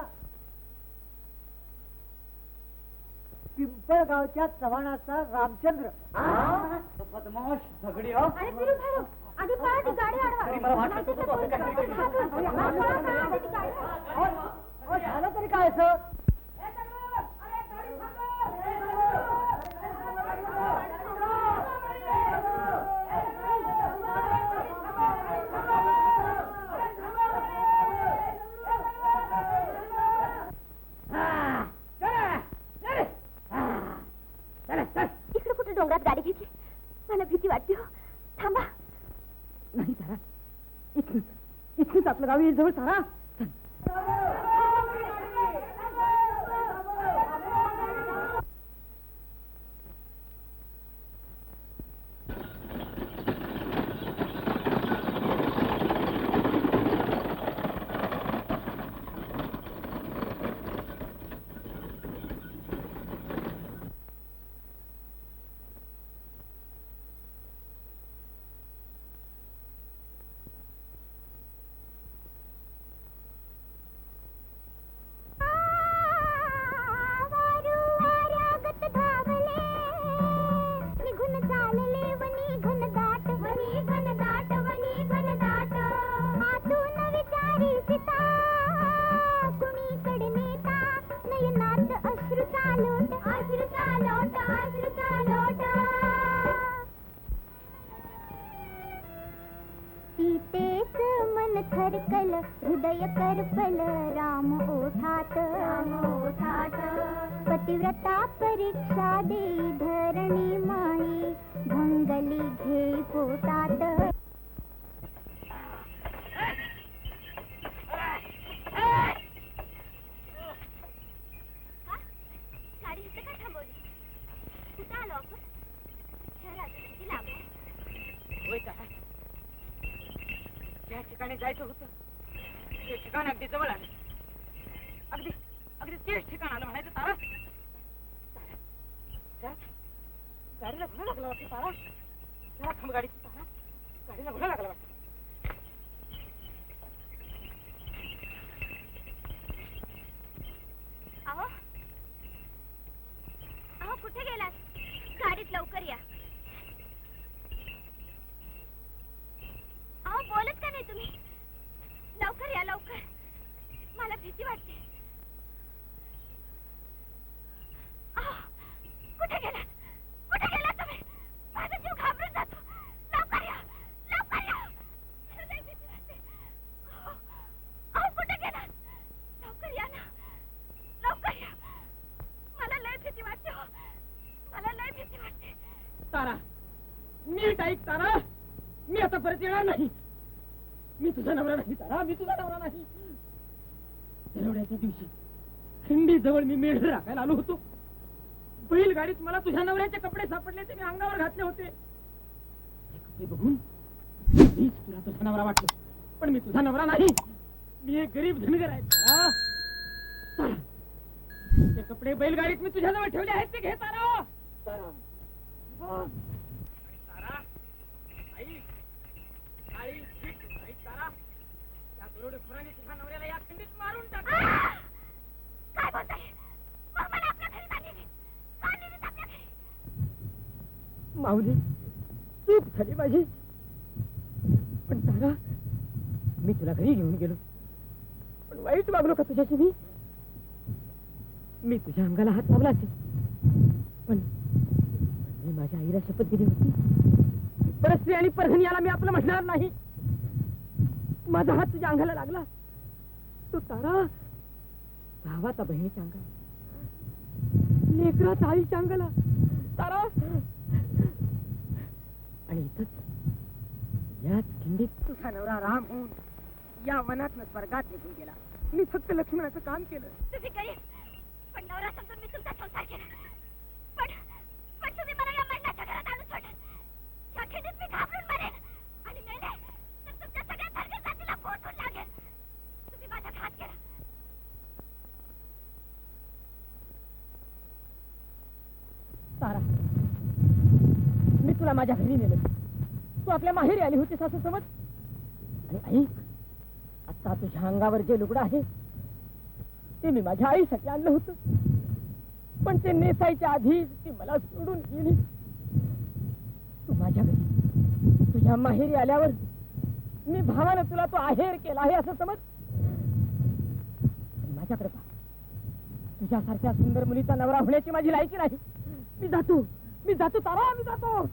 S3: पिंपळगावच्या चव्हाणाचा रामचंद्र.
S6: बदमाश झगडी हो.
S5: अरे फिरू फिरू आधी पळा ती गाडी अडवा.
S6: तरी मला वाटलं होतं तो असं काहीतरी केलं.
S5: आधी ती गाडी अडवा.
S3: झालं तरी काय असं?
S5: इकडे कुठे डोंगरात गाडी घेतली? मला भीती वाटते हो. थांबा.
S3: नाही तारा, इथूनच आपलं गाव येईल जवळ तारा.
S5: सीतेच मन थरकल हृदय करपल राम ओठात पतिव्रता परीक्षा देई धरणी माई भंगली घे पोटात. गाडी इथे का थांबवली? कुठं आलो आपण? शहरात किती लांब आहे?
S3: होय तारा, ज्या ठिकाणी जायचं होतं ते ठिकाण अगदी जवळ आलं. अगदी अगदी तेच ठिकाण आलं म्हणायचं तारा. गाडीला घुला लागला वाटतं तारा. जरा थांब गाडी. तारा, गाडीला घुला लागला वाटतं.
S5: अहो अहो कुठे गेलात? गाडीत लवकर या. अहो बोलत का नाही तुम्ही? लवकर या लवकर. मला भीती वाटते. अहो कुठे गेलात? कुठे गेलात तुम्ही? माझा जीव घाबरून जातो. लवकर या लवकर या. मला लय भीती वाटते. अहो कुठे गेलात? लवकर या ना. लवकर या. मला लय भीती वाटते हो. मला लय भीती वाटते.
S3: तारा, नीट ऐक तारा. मी आता परत येणार नाही. मी तुझा नवरा नाही तारा. मी तुझा नवरा नाही. दरोड्याच्या दिवशी खिंडी जवळ मी मेढ राखायला आलो होतो. बैलगाडीत मला तुझ्या नवऱ्याचे कपडे सापडले. ते मी अंगावर घातले होते. हे कपडे बघून मीच तुला तुझा नवरा वाटलो. पण मी तुझा नवरा नाही. मी एक गरीब धनगर आहे तारा. तारा, ते कपडे बैलगाडीत मी तुझ्याजवळ ठेवले आहेत. ते घे तारा. तारा, तारा, आई, आई, आई, तारा, त्या दरोडेखोराने तुझ्या नवऱ्याला या खिंडीत मारून टाकलं.
S5: काय बोलताय? मग मला आपल्या घरी का नेली? का नेलीस आपल्या घरी?
S3: माऊली, चूक झाली माझी. पण तारा, मी तुला घरी घेऊन गेलो. पण वाईट वागलो का तुझ्याशी? मी तुझ्या अंगाला हात लावला असेल. पण मी माझ्या आईला शपथ दिली होती. परस्त्री आणि परधनी याला मी आपलं म्हणणार नाही. माझा हात तुझ्या अंगाला लागला. तो तारा भावाचा बहिणीच्या अंगाला, लेकराचा आईच्या अंगाला. तारा, आणि इथंच याच खिंडीत तुझा नवरा राम होऊन या वनातनं स्वर्गात निघून गेला. मी फक्त लक्ष्मणाचं काम केलं.
S5: तुम्ही गरीब पण नवरा समजून मी तुमचा संसार केला. पण पण तुम्ही मला या मरणाच्या घरात आणून सोडलं. या खिंडीत मी घाबरून मरेन. आणि मेले तर तुमच्या सगळ्या धनगर जातीला पोचून लागेल. तुम्ही माझा घात केला.
S3: तारा, मी तुला माझ्या घरी नेलं. तू आपल्या माहेरी आली होतीस असं समज. आणि ऐक, आता तुझ्या अंगावर जे लुगडं आहे ते मी माझ्या आईसाठी आणलं होतं. पण ते नेसायच्या आधीच ती मला सोडून गेली. तू माझ्या घरी तुझ्या माहेरी आल्यावर मी भावानं तुला तो आहेर केला आहे असं समज. पण माझ्याकडे पहा, तुझ्यासारख्या सुंदर मुलीचा नवरा होण्याची माझी लायकी नाही. मी जातो तारा, मी जातो.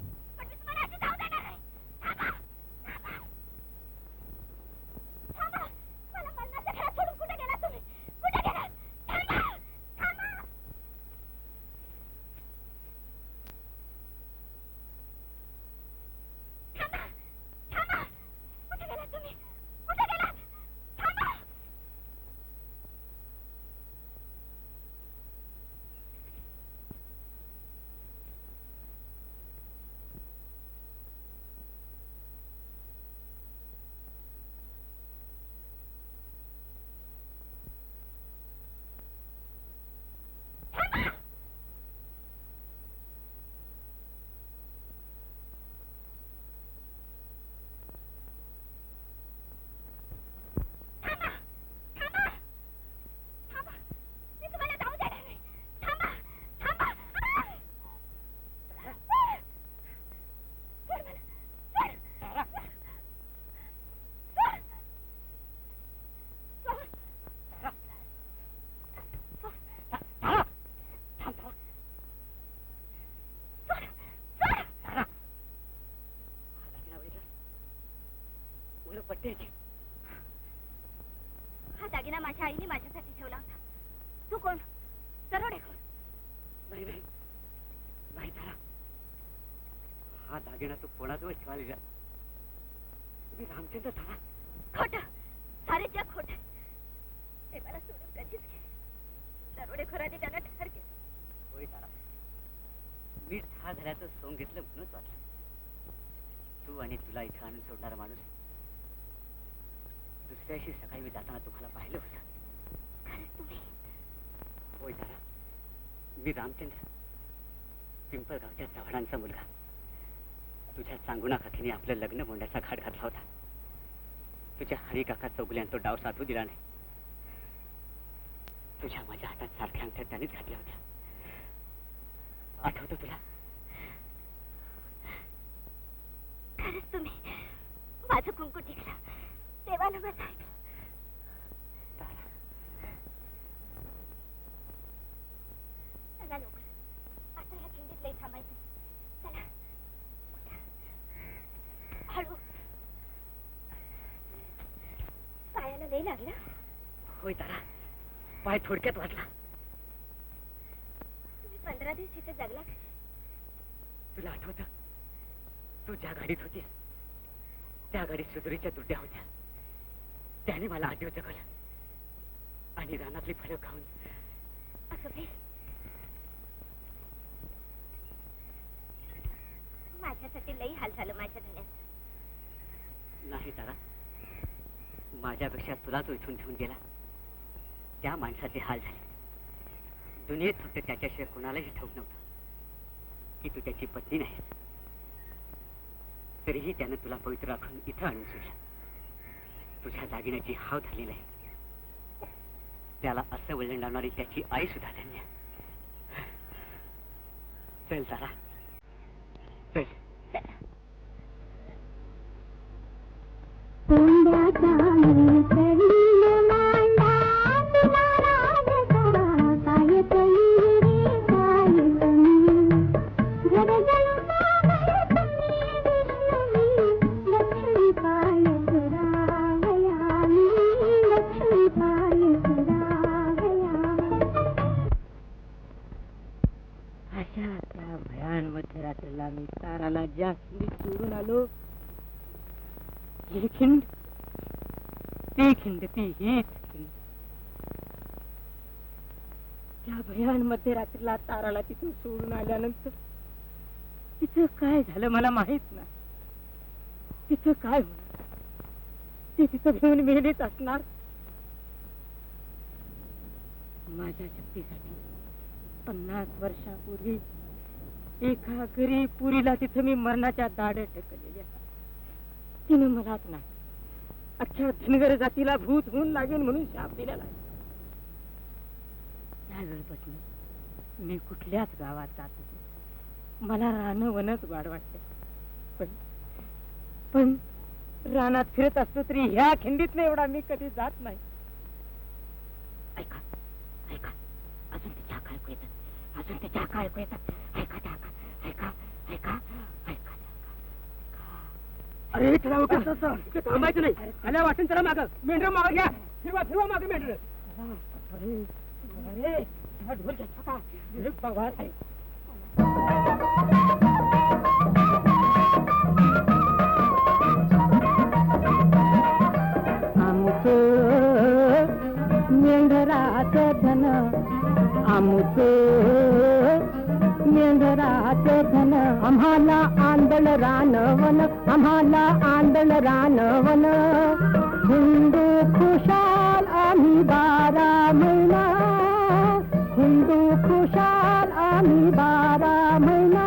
S5: हा दागिना माझ्या आईने माझ्यासाठी ठेवला होता. तू कोण? दरोडेखोर?
S3: नाही नाही नाही तारा, हा दागिना तू कोणाजवळ ठेवायला? मी रामचंद्र तारा.
S5: खोट, सारे जग खोट. ते मला सोडून कधीच गेले. दरोडेखोराने त्याला ठार केलं.
S3: होय तारा, मी ठार झाल्याचं सोंग घेतलं म्हणूनच वाटलं. तू आणि तुला इथं आणून सोडणारा माणूस दुसऱ्याशी सकाळी मी जाताना तुम्हाला पाहिलं होतं.
S5: खरंच तुम्ही?
S3: होय तारा, मी रामचंद्र, पिंपळगावच्या चव्हाणांचा मुलगा. तुझ्या चांगुणा काकीने आपलं लग्न मोडण्याचा घाट घातला होता. तुझ्या हरिकाका चौगुल्यानं तो डाव साधू दिला नाही. तुझ्या माझ्या हातात सारख्या अंगठ्या त्यांनीच घातल्या होत्या. आठवतं तुला?
S5: खरंच तुम्ही? माझं कुंकू टिकलं, देवानं माझं ऐकलं. चला लवकर, आता ह्या खिंडीत लई थांबायचं. चला हळू. पायाला लई लागला?
S3: होय तारा, पाय थोडक्यात वाटला.
S5: तुम्ही 15 दिवस इथे जगला.
S3: तुला आठवतं, तू ज्या गाडीत होतीस त्या गाडीत सुदुरीच्या दुड्या होत्या. त्याने मला 8 दिवस जगवलं आणि रानातली फळं खाऊन.
S5: असं काही माझ्यासाठी लई हाल झालं माझ्या धन्याचं.
S3: नाही तारा, माझ्यापेक्षा तुला तो इथून घेऊन गेला त्या माणसाचे हाल झाले. दुनियेत फक्त त्याच्याशिवाय कोणालाही ठाऊक नव्हतं की तू त्याची पत्नी नाही. तरीही त्यानं तुला पवित्र राखून इथं आणून सोडलं. तुझ्या दागिन्याची हाव धरलेली आहे. त्याला असं वळण लावणारी त्याची आई सुद्धा धन्य. चल तारा, चल.
S4: अशा त्या भयान मध्यरात्रीला मी ताराला ज्या खिंडीत चोरून आलो, ही खिंड, ती खिंड, ती हीच खिंड. त्या भयान मध्यरात्रीला ताराला तिथून सोडून आल्यानंतर तिथं काय झालं मला माहित नाही. तिथं काय होणार ते तिथं घेऊन मेलेच असणार. माझ्या शक्तीसाठी 50 वर्षापूर्वी एका गरीब पुरीला तिथं मी मरणाच्या दाढ ढकललेल्या. तिनं मलाच नाही, अख्ख्या धनगर जातीला भूत होऊन लागेल म्हणून शाप दिलेला आहे. त्यावेळेपासून
S3: मी कुठल्याच गावात जात नाही. मला राहणं वनच वाढ वाटते. पण रानात फिरत असतो तरी ह्या खिंडीतनं एवढा मी कधी जात नाही. ऐका ऐका, अजून ते चाका ऐकू येतात, अजून ते चाका ऐकू येतात. ऐका चाका, ऐका ऐका ऐका. अरे चला थांबायचं नाही. आल्या वाटून चला माग, मेंढर माग घ्या, फिरवा फिरवा माग मेंढर. अरे अरे ढोल घ्या का भगवान आहे. आमचं मेंढराचं धन, आमचं मेंढराचं धन, आम्हाला आंधळ रानवन, आम्हाला आंधळ रानवन. हिंदू खुशाल आम्ही 12 महिना, हिंदू खुशाल आम्ही 12 महिना.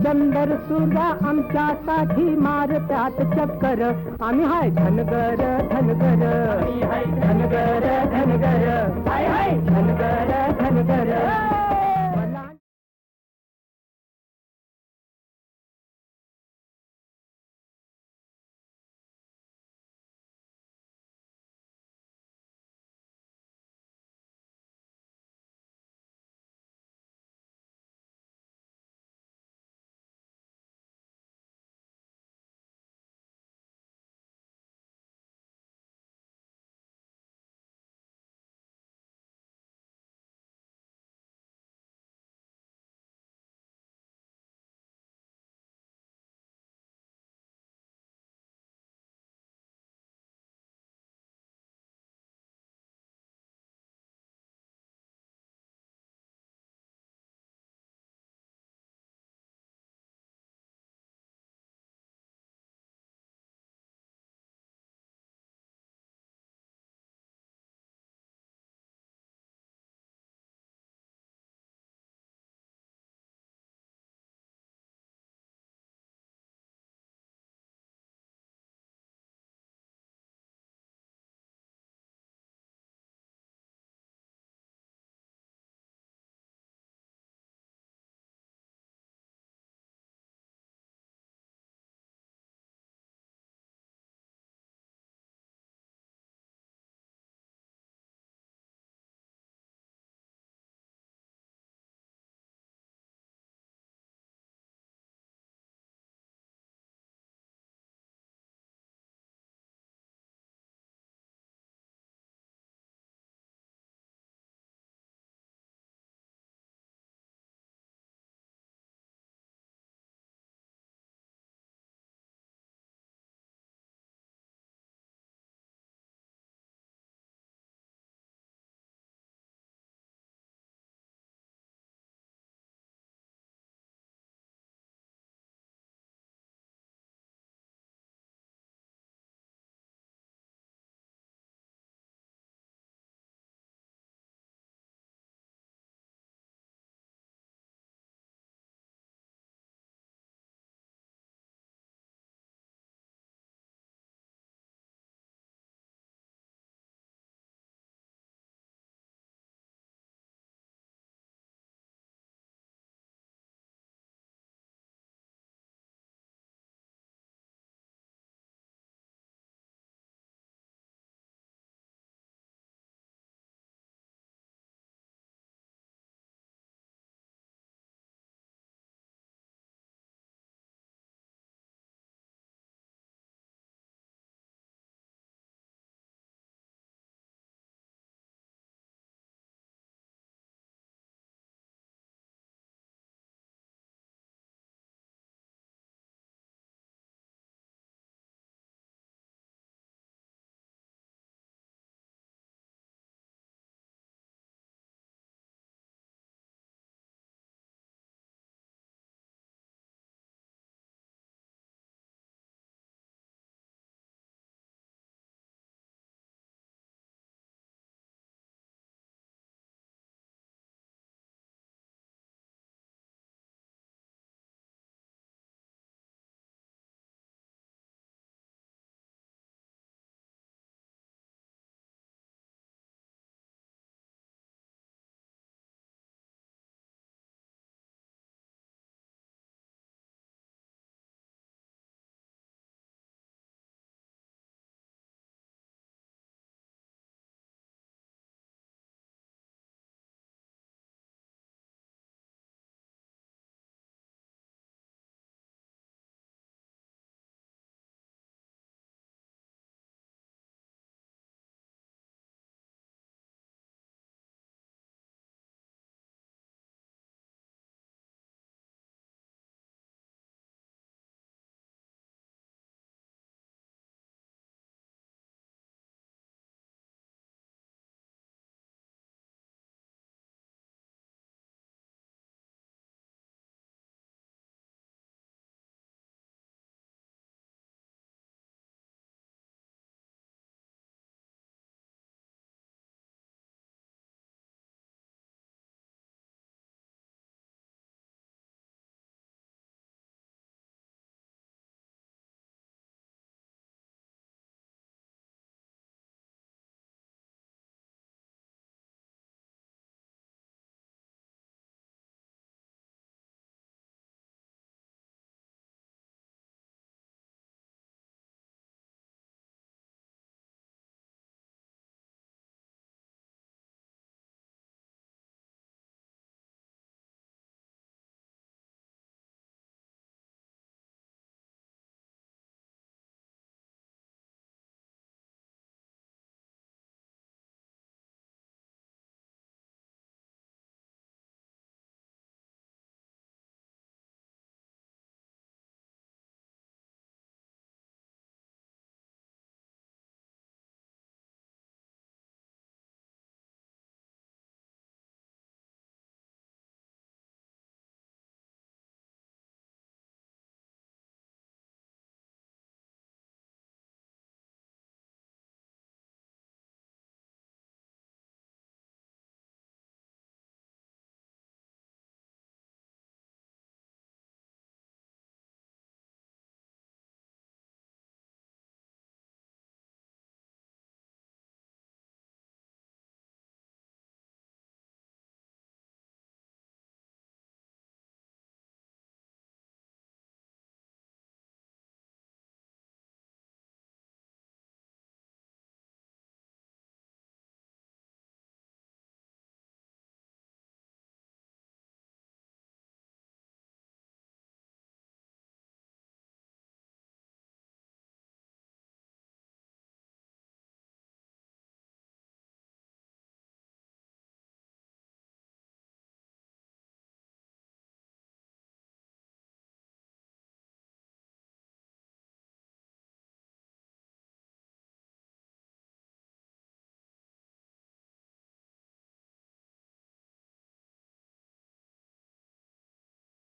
S3: चंदर सुद्धा आमच्यासाठी मारतात चक्कर, आम्ही हाय धनगर धनगर, धनगर धनगर, हाय हाय धनगर धनगर.